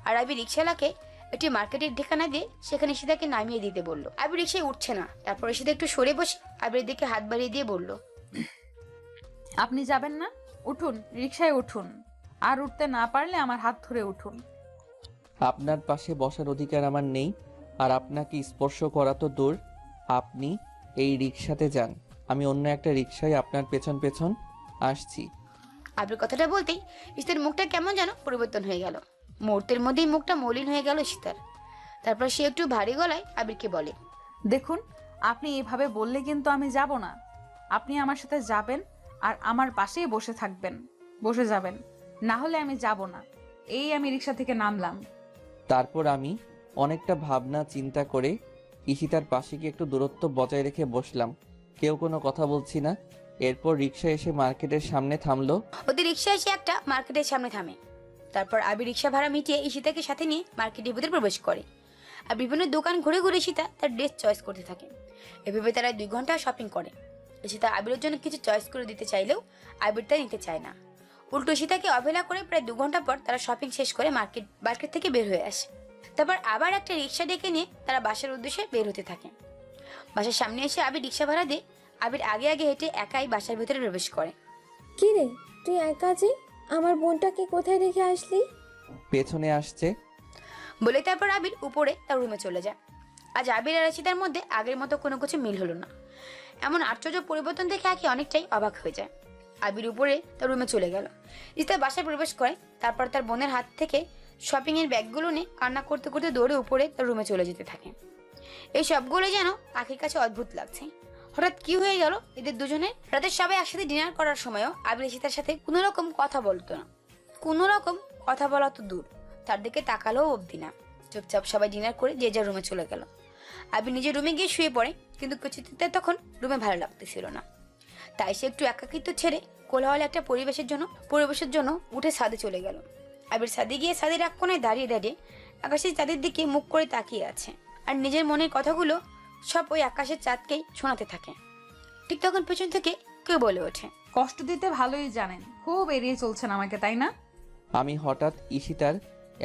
আর আবির রিক্সাওয়ালাকে একটি মার্কেটের ঠিকানা দিয়ে সেখানে ঈশিতাকে নামিয়ে দিতে বলল। আবির রিক্সায় উঠছে না। তারপর ঈশিতা একটু সরে বসে আবিরের দিকে হাত বাড়িয়ে দিয়ে বলল, আপনি যাবেন না? উঠুন, রিকশায় উঠুন। আর উঠতে না পারলে আমার হাত ধরে উঠুন। আপনার পাশে বসার অধিকার আমার নেই, আর আপনাকে স্পর্শ করা তো দূর। আপনি এই রিক্সাতে যান, আমি অন্য একটা রিক্সায় আপনার পেছন পেছন আসছি। আবির কথাটা বলতেই ঈশিতার মুখটা কেমন যেন পরিবর্তন হয়ে গেল। মুহূর্তের মধ্যেই মুখটা মলিন হয়ে গেল ঈশিতার। তারপর সে একটু ভারী গলায় আবিরকে বলে, দেখুন, আপনি এভাবে বললে কিন্তু আমি যাব না। আপনি আমার সাথে যাবেন আর আমার পাশেই বসে থাকবেন, বসে যাবেন, না হলে আমি যাব না। এই আমি রিক্সা থেকে নামলাম। তারপর আমি অনেকটা ভাবনা চিন্তা করে ঈশিতার পাশে গিয়ে একটু দূরত্ব বজায় রেখে বসলাম। কেউ কোনো কথা বলছি না। এরপর রিক্সা এসে মার্কেটের সামনে থামলো। ওদের রিক্সা এসে একটা মার্কেটের সামনে থামে। তারপর আবির রিক্সা ভাড়া মিটিয়ে ঈশিতাকে সাথে নিয়ে মার্কেটের ভিতরে প্রবেশ করে আর বিভিন্ন দোকান ঘুরে ঘুরে ঈশিতা তার ড্রেস চয়েস করতে থাকে। এভাবে তারা 2 ঘন্টা শপিং করে। ঈশিতা আবিরের জন্য কিছু চয়েস করে দিতে চাইলেও আবির তা নিতে চায় না। উল্টো ঈশিতাকে অবহেলা করে প্রায় 2 ঘন্টা পর তারা শপিং শেষ করে মার্কেট থেকে বের হয়ে আসে। তারপর আবার একটা রিক্সা ডেকে নিয়ে তারা বাসার উদ্দেশ্যে বের হতে থাকে। বাসার সামনে এসে আবির রিক্সা ভাড়া দিয়ে আবির আগে আগে হেঁটে একাই বাসার ভিতরে প্রবেশ করে। কি রে, তুই একা যে? আমার বোনটাকে কোথায় রেখে আসলি? পেছনে আসছে বলে তারপর আবির উপরে তার রুমে চলে যায়। আজ আবির আর ঈশিতার মধ্যে আগের মতো কোনো কিছু মিল হলো না। এমন আশ্চর্য পরিবর্তন দেখে আঁকি অনেকটাই অবাক হয়ে যায়। আবির উপরে তার রুমে চলে গেল। ঈশিতা বাসায় প্রবেশ করে। তারপর তার বোনের হাত থেকে শপিং এর ব্যাগগুলো নিয়ে কান্না করতে করতে দৌড়ে উপরে তার রুমে চলে যেতে থাকে। এই সবগুলো যেন আঁকির কাছে অদ্ভুত লাগছে। হঠাৎ কি হয়ে গেল এদের দুজনের? রাতে সবাই একসাথে ডিনার করার সময়ও আবির ঈশিতার সাথে কোনো রকম কথা বলতো না। কোনো রকম কথা বলা তো দূর, তার দিকে তাকালো অবধি না। চুপচাপ সবাই ডিনার করে যে যার রুমে চলে গেল। আবির নিজের রুমে গিয়ে শুয়ে পড়ে, কিন্তু কিছুতে তখন রুমে ভালো লাগতেছিল না। তাই সে একটু একাকিত্ব ছেড়ে কোলাহল একটা পরিবেশের জন্য উঠে ছাদে চলে গেল। আবির ছাদে গিয়ে ছাদের এক কোণায় দাঁড়িয়ে দাঁড়িয়ে আকাশের চাঁদের দিকে মুখ করে তাকিয়ে আছে, আর নিজের মনের কথাগুলো সব ওই আকাশের চাঁদকেই শোনাতে থাকে। ঠিক তখন পেছন থেকে কেউ বলে ওঠে, কষ্ট দিতে ভালোই জানেন, খুব এড়িয়ে চলছেন আমাকে, তাই না? আমি হঠাৎ ঈশিতার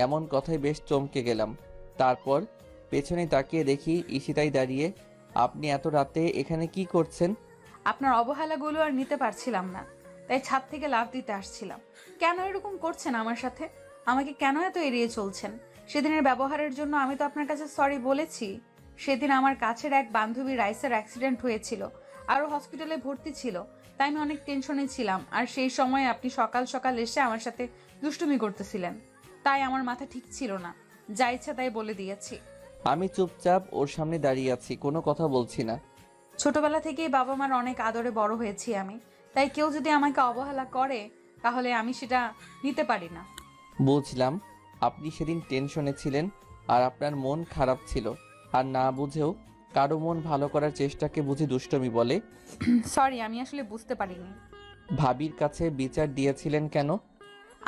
এমন কথায় বেশ চমকে গেলাম। তারপর পেছনে তাকিয়ে দেখি ঈশিতাই দাঁড়িয়ে। আপনি এত রাতে এখানে কি করছেন? আপনার অবহেলাগুলো আর নিতে পারছিলাম না, তাই ছাদ থেকে লাফ দিতে আসছিলাম। কেন এরকম করছেন আমার সাথে? আমাকে কেন এত এড়িয়ে চলছেন? সেদিনের ব্যবহারের জন্য আমি তো আপনার কাছে সরি বলেছি। সেদিন আমার কাছের এক বান্ধবী রাইসের অ্যাক্সিডেন্ট হয়েছিল, আরও হসপিটালে ভর্তি ছিল, তাই আমি অনেক টেনশনে ছিলাম। আর সেই সময় আপনি সকাল সকাল এসে আমার সাথে দুষ্টুমি করতেছিলেন, তাই আমার মাথা ঠিক ছিল না, যা ইচ্ছা তাই বলে দিয়েছি। আমি চুপচাপ ওর সামনে দাঁড়িয়ে আছি, কোনো কথা বলছি না। ছোটবেলা থেকেই বাবা মার অনেক আদরে বড় হয়েছি আমি, তাই কেউ যদি আমাকে অবহেলা করে তাহলে আমি সেটা নিতে পারি না। বুঝলাম, আপনি সেদিন টেনশনে ছিলেন আর আপনার মন খারাপ ছিল, আর না বুঝেও কারো মন ভালো করার চেষ্টাকে বুঝি দুষ্টমি বলে। সরি, আমি আসলে বুঝতে পারিনি। ভাবির কাছে বিচার দিয়েছিলেন কেন?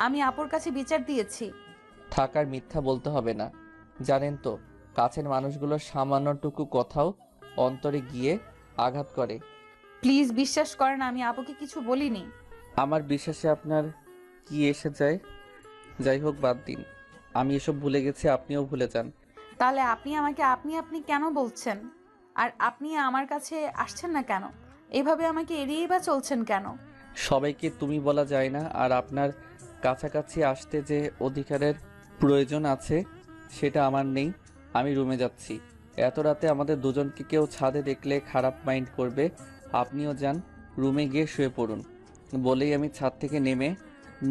আমি আপুর কাছে বিচার দিয়েছি। থাকার মিথ্যা বলতে হবে না। জানেন তো, কাছের মানুষগুলোর সামান্যটুকু কথাও অন্তরে গিয়ে আঘাত করে। প্লিজ বিশ্বাস করেন, আমি আপুকে কিছু বলিনি। আমার বিশ্বাসে আপনার কি এসে যায়? যাই হোক, বাদ দিন, আমি এসব ভুলে গেছি, আপনিও ভুলে যান। তাহলে আপনি আমাকে আপনি আপনি কেন বলছেন? আর আপনি আমার কাছে আসছেন না কেন? এভাবে আমাকে এড়িয়েই বা চলছেন কেন? সবাইকে তুমি বলা যায় না, আর আপনার কাছাকাছি আসতে যে অধিকারের প্রয়োজন আছে সেটা আমার নেই। আমি রুমে যাচ্ছি। এত রাতে আমাদের দুজনকে কেউ ছাদে দেখলে খারাপ মাইন্ড করবে। আপনিও যান, রুমে গিয়ে শুয়ে পড়ুন। বলেই আমি ছাদ থেকে নেমে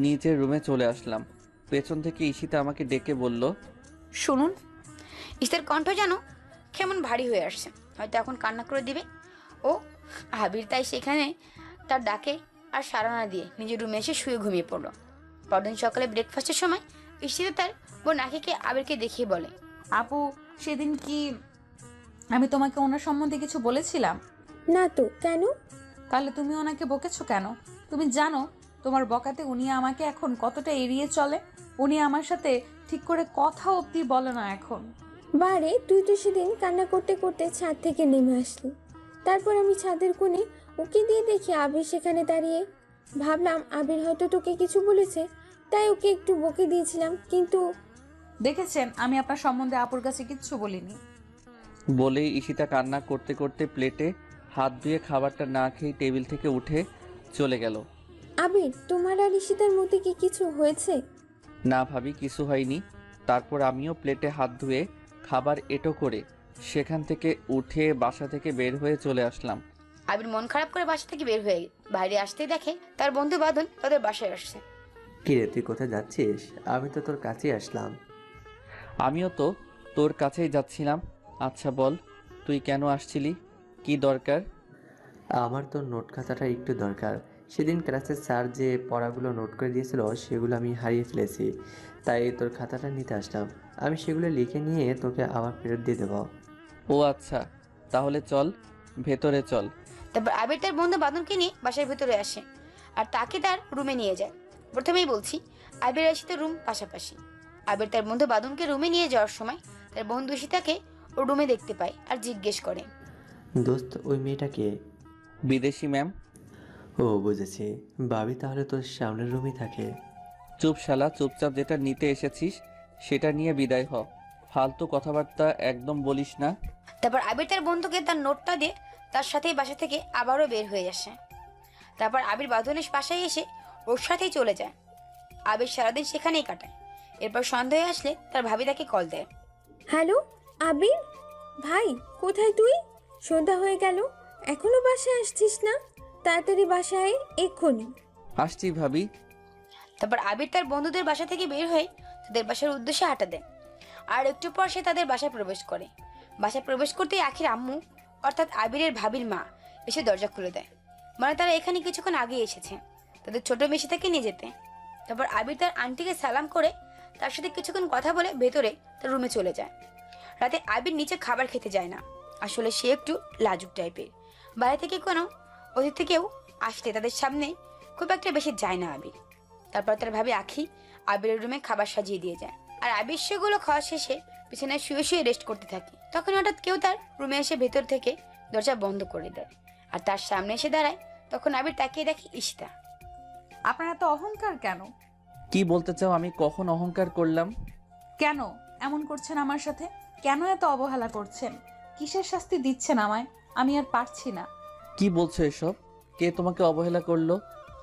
নিচের রুমে চলে আসলাম। পেছন থেকে ঈশিতা আমাকে ডেকে বলল, শুনুন। ইস্তার কণ্ঠ যেন কেমন ভারী হয়ে আসছে, হয়তো এখন কান্না করে দিবে। ও আবির তাই সেখানে তার ডাকে আর সাড়া না দিয়ে নিজের রুমে এসে শুয়ে ঘুমিয়ে পড়লো। পরদিন সকালে ব্রেকফাস্টের সময় ইস্তিতা তার বোন আখিকে আবিরকে দেখিয়ে বলে, আপু, সেদিন কি আমি তোমাকে ওনার সম্বন্ধে কিছু বলেছিলাম? না তো, কেন? তাহলে তুমি ওনাকে বকেছো কেন? তুমি জানো তোমার বকাতে উনি আমাকে এখন কতটা এড়িয়ে চলে। উনি আমার সাথে ঠিক করে কথা অবধি বলে না এখন। বারে, তুই তো সেদিন কান্না করতে করতে ছাদ থেকে নেমে আসলি। তারপর আমি ছাদের কোণে ওকে দিয়ে দেখি আবির সেখানে দাঁড়িয়ে। ভাবলাম আবির হয়তো তোকে কিছু বলেছে, তাই ওকে একটু বকে দিয়েছিলাম, কিন্তু দেখেছেন, আমি আপনার সম্বন্ধে আপুর কাছে কিচ্ছু বলিনি। বলেই ঈশিতা কান্না করতে করতে প্লেটে হাত ধুয়ে খাবারটা না খেয়ে টেবিল থেকে উঠে চলে গেল। আবির, তোমার আর ঈশিতার মধ্যে কি কিছু হয়েছে? না ভাবি, কিছু হয়নি। তারপর আমিও প্লেটে হাত ধুয়ে খাবার এঁটো করে সেখান থেকে উঠে বাসা থেকে বের হয়ে চলে আসলাম। আবির মন খারাপ করে বাসা থেকে বের হয়ে বাইরে আসতেই দেখে তার বন্ধু বাঁধন তাদের বাসায় আসছে। কিরে, তুই কোথায় যাচ্ছিস? আমি তো তোর কাছেই আসলাম। আমিও তো তোর কাছেই যাচ্ছিলাম। আচ্ছা বল, তুই কেন আসছিলি? কি দরকার? আমার তোর নোট খাতাটা একটু দরকার। সেদিন ক্লাসের স্যার যে পড়াগুলো নোট করে দিয়েছিল সেগুলো আমি হারিয়ে ফেলেছি, তাই তোর খাতাটা নিতে আসলাম। আমি সেগুলো লিখে নিয়ে তোকে আবার ফেরত দিয়ে দেবো। ও আচ্ছা, তাহলে চল, ভেতরে চল। তারপর আবির তার বন্ধু বাঁধনকে নিয়ে বাসার ভেতরে আসে আর তাকে তার রুমে নিয়ে যায়। প্রথমেই বলছি, আবির আর ঈশিতার রুম পাশাপাশি। আবির তার বন্ধু বাঁধনকে রুমে নিয়ে যাওয়ার সময় তার বন্ধু ঈশিতাকে ওর রুমে দেখতে পায় আর জিজ্ঞেস করে, দোস্ত, ওই মেয়েটা কে? বিদেশি ম্যাম। ও বুঝেছি, ভাবি তাহলে তোর সামনের রুমই থাকে। চুপ শালা, চুপচাপ যেটা নিতে এসেছিস সেটা নিয়ে বিদায় হ। ফালতু কথাবার্তা একদম বলিস না। তারপর আবির তার বন্ধুকে তার নোটটা দিয়ে তার সাথেই বাসা থেকে আবারও বের হয়ে আসে। তারপর আবির বাঁধনের বাসায় এসে ওর সাথেই চলে যায়। আবির সারাদিন সেখানেই কাটায়। এরপর সন্ধ্যা হয়ে আসলে তার ভাবি তাকে কল দেয়। হ্যালো আবির ভাই, কোথায় তুই? সন্ধ্যা হয়ে গেল, এখনো বাসায় আসছিস না? তাড়াতাড়ি বাসায়, এক্ষুনি। আসছি ভাবি। তারপর আবির তার বন্ধুদের বাসা থেকে বের হয়ে তাদের বাসার উদ্দেশ্যে হাঁটা দেয়। আর একটু পর সে তাদের বাসায় প্রবেশ করে। বাসায় প্রবেশ করতেই আখির আম্মু অর্থাৎ আবিরের ভাবির মা এসে দরজা খুলে দেয়, মানে তারা এখানে কিছুক্ষণ আগে এসেছে তাদের ছোট মেশিটাকে নিয়ে যেতে। তারপর আবির তার আন্টিকে সালাম করে তার সাথে কিছুক্ষণ কথা বলে ভেতরে তার রুমে চলে যায়। রাতে আবির নিচে খাবার খেতে যায় না। আসলে সে একটু লাজুক টাইপের। বাইরে থেকে কোনো অতিথি কেউ আসলে তাদের সামনে খুব একটা বেশি যায় না আবির। তারপর তার ভাবি আখি আবিরের রুমে খাবার সাজিয়ে দিয়ে যায়, আর আবির সেগুলো খাওয়া শেষে বিছানায় শুয়ে শুয়ে রেস্ট করতে থাকে। তখন হঠাৎ কেউ তার রুমে এসে ভেতর থেকে দরজা বন্ধ করে দেয়, আর তার সামনে এসে দাঁড়ায়। তখন আবির তাকিয়ে দেখে ঈশিতা। আপনার এত অহংকার কেন? কি বলতে চাও? আমি কখন অহংকার করলাম? কেন এমন করছেন আমার সাথে? কেন এত অবহেলা করছেন? কিসের শাস্তি দিচ্ছেন আমায়? আমি আর পারছি না। কি বলছো এসব? কে তোমাকে অবহেলা করলো?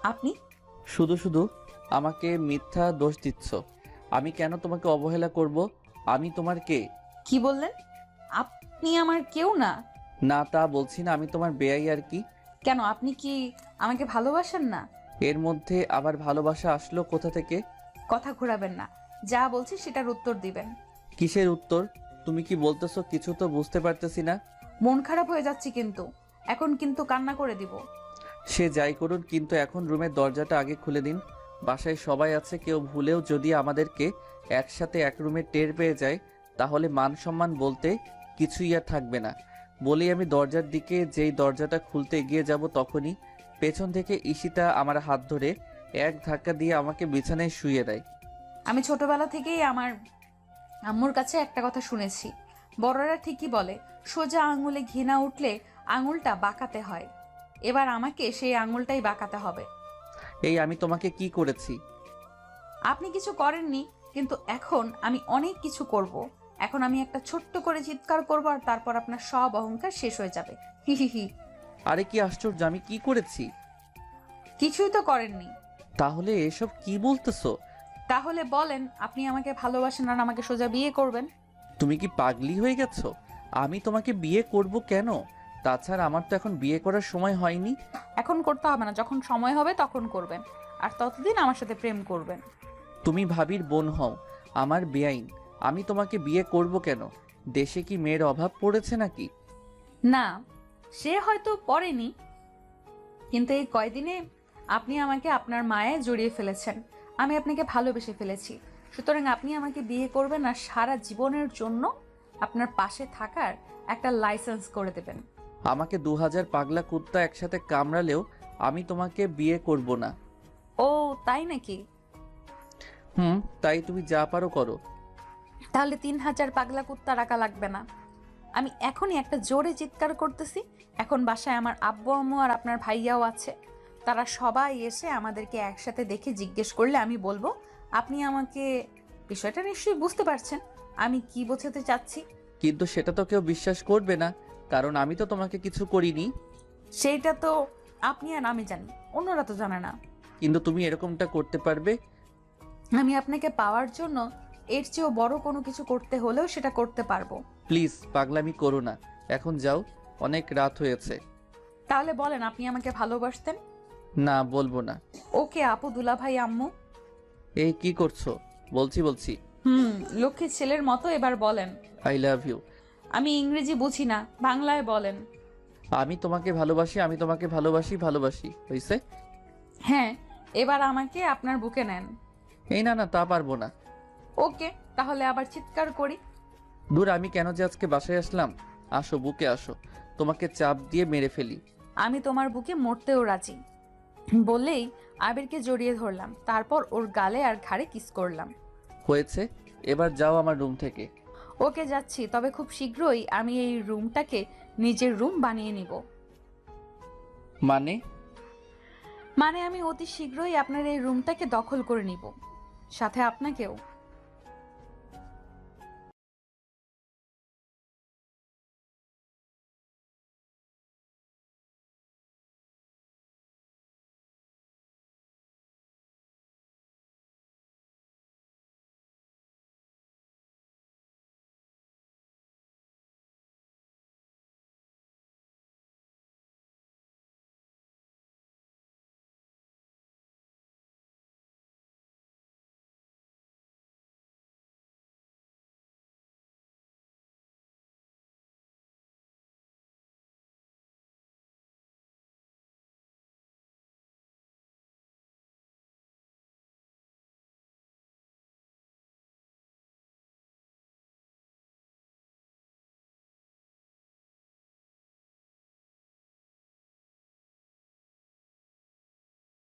আপনি। শুধু শুধু আমাকে মিথ্যা দোষ দিচ্ছ। আমি কেন তোমাকে অবহেলা করব? আমি তোমার কে? কি বললেন? আপনি আমার কেউ না। না, তা বলছি না। আমি তোমার বেয়াই আর কি। কেন, আপনি কি আমাকে ভালোবাসেন না? এর মধ্যে আবার ভালোবাসা আসলো কোথা থেকে? কথা ঘোরাবেন না, যা বলছি সেটার উত্তর দিবেন। কিসের উত্তর? তুমি কি বলতেছো কিছু তো বুঝতে পারতেছি না। মন খারাপ হয়ে যাচ্ছে কিন্তু, এখন কিন্তু কান্না করে দিব। সে যাই করুন, কিন্তু এখন রুমের দরজাটা আগে খুলে দিন। বাসায় সবাই আছে, কেউ ভুলেও যদি আমাদেরকে একসাথে এক রুমে টের পেয়ে যায় তাহলে মান সম্মান বলতে কিছুই আর থাকবে না। বলেই আমি দরজার দিকে যেই দরজাটা খুলতে এগিয়ে যাব তখনই পেছন থেকে ঈশিতা আমার হাত ধরে এক ধাক্কা দিয়ে আমাকে বিছানায় শুইয়ে দেয়। আমি ছোটবেলা থেকেই আমার আম্মুর কাছে একটা কথা শুনেছি, বড়রা ঠিকই বলে, সোজা আঙুলে ঘৃণা উঠলে আঙুলটা বাঁকাতে হয়। এবার আমাকে সেই আঙুলটাই বাঁকাতে হবে। এই আমি তোমাকে কি করেছি? আপনি কিছু করেননি, কিন্তু এখন আমি অনেক কিছু করব। এখন আমি একটা ছোট্ট করে চিৎকার করব, আর তারপর আপনার সব অহংকার শেষ হয়ে যাবে। হি হি হি। আরে কি আশ্চর্য, আমি কি করেছি? কিছুই তো করেননি। তাহলে এসব কি বলতেছো? তাহলে বলেন, আপনি আমাকে ভালোবাসেন আর আমাকে সোজা বিয়ে করবেন? তুমি কি পাগলি হয়ে গেছো? আমি তোমাকে বিয়ে করব কেন? তাছাড়া আমার তো এখন বিয়ে করার সময় হয়নি। এখন করতে হবে না, যখন সময় হবে তখন করবেন, আর ততদিন আমার সাথে প্রেম করবেন। তুমি ভাবির বোন হও, আমার বেআইন। আমি তোমাকে বিয়ে করব কেন? দেশে কি মেয়ের অভাব পড়েছে নাকি? না, সে হয়তো পড়েনি, কিন্তু এই কয়দিনে আপনি আমাকে আপনার মায়ায় জড়িয়ে ফেলেছেন। আমি আপনাকে ভালোবেসে ফেলেছি। সুতরাং আপনি আমাকে বিয়ে করবেন আর সারা জীবনের জন্য আপনার পাশে থাকার একটা লাইসেন্স করে দেবেন। আমাকে 2000 পাগলা কুত্তা একসাথে কামড়ালেও আমি তোমাকে বিয়ে করব না। ও তাই নাকি? তাই তুমি যা পারো করো। তাহলে 3000 পাগলা কুত্তা রাখা লাগবে না। আমি এখনই একটা জোরে চিৎকার করতেছি। এখন বাসায় আমার আব্বু আম্মু আর আপনার ভাইয়াও আছে। তারা সবাই এসে আমাদেরকে একসাথে দেখে জিজ্ঞেস করলে আমি বলবো, আপনি আমাকে, বিষয়টা নিশ্চয়ই বুঝতে পারছেন আমি কি বোঝাতে চাচ্ছি। কিন্তু সেটা তো কেউ বিশ্বাস করবে না, কারণ আমি তো তোমাকে কিছু করিনি। সেইটা তো আপনি আর আমি জানি, অন্যরা তো জানে না। কিন্তু তুমি এরকমটা করতে পারবে? আমি আপনাকে পাওয়ার জন্য এর চেয়েও বড় কোনো কিছু করতে হলেও সেটা করতে পারবো। প্লিজ পাগলামি করো না, এখন যাও, অনেক রাত হয়েছে। তাহলে বলেন, আপনি আমাকে ভালোবাসতেন? না, বলবো না। ওকে আপু, দুলা ভাই, আম্মু। এই কি করছো? বলছি। লক্ষ্মী ছেলের মতো এবার বলেন। I love you. আমি ইংরেজি বুঝি না, বাংলায় বলেন। আমি তোমাকে ভালোবাসি, আমি তোমাকে ভালোবাসি। হইছে? হ্যাঁ, এবার আমাকে আপনার বুকে নেন। এই না, তা পারবো না। ওকে, তাহলে আবার চিৎকার করি। দূর, আমি কেন যে আজকে বাসায় আসলাম। আসো, বুকে আসো, তোমাকে চাপ দিয়ে মেরে ফেলি। আমি তোমার বুকে মরতেও রাজি। বললেই আবিরকে জড়িয়ে ধরলাম, তারপর ওর গালে আর ঘাড়ে কিস করলাম। হয়েছে, এবার যাও আমার রুম থেকে। ওকে, যাচ্ছি, তবে খুব শীঘ্রই আমি এই রুমটাকে নিজের রুম বানিয়ে নিব। মানে আমি অতি শীঘ্রই আপনার এই রুমটাকে দখল করে নিব, সাথে আপনাকেও।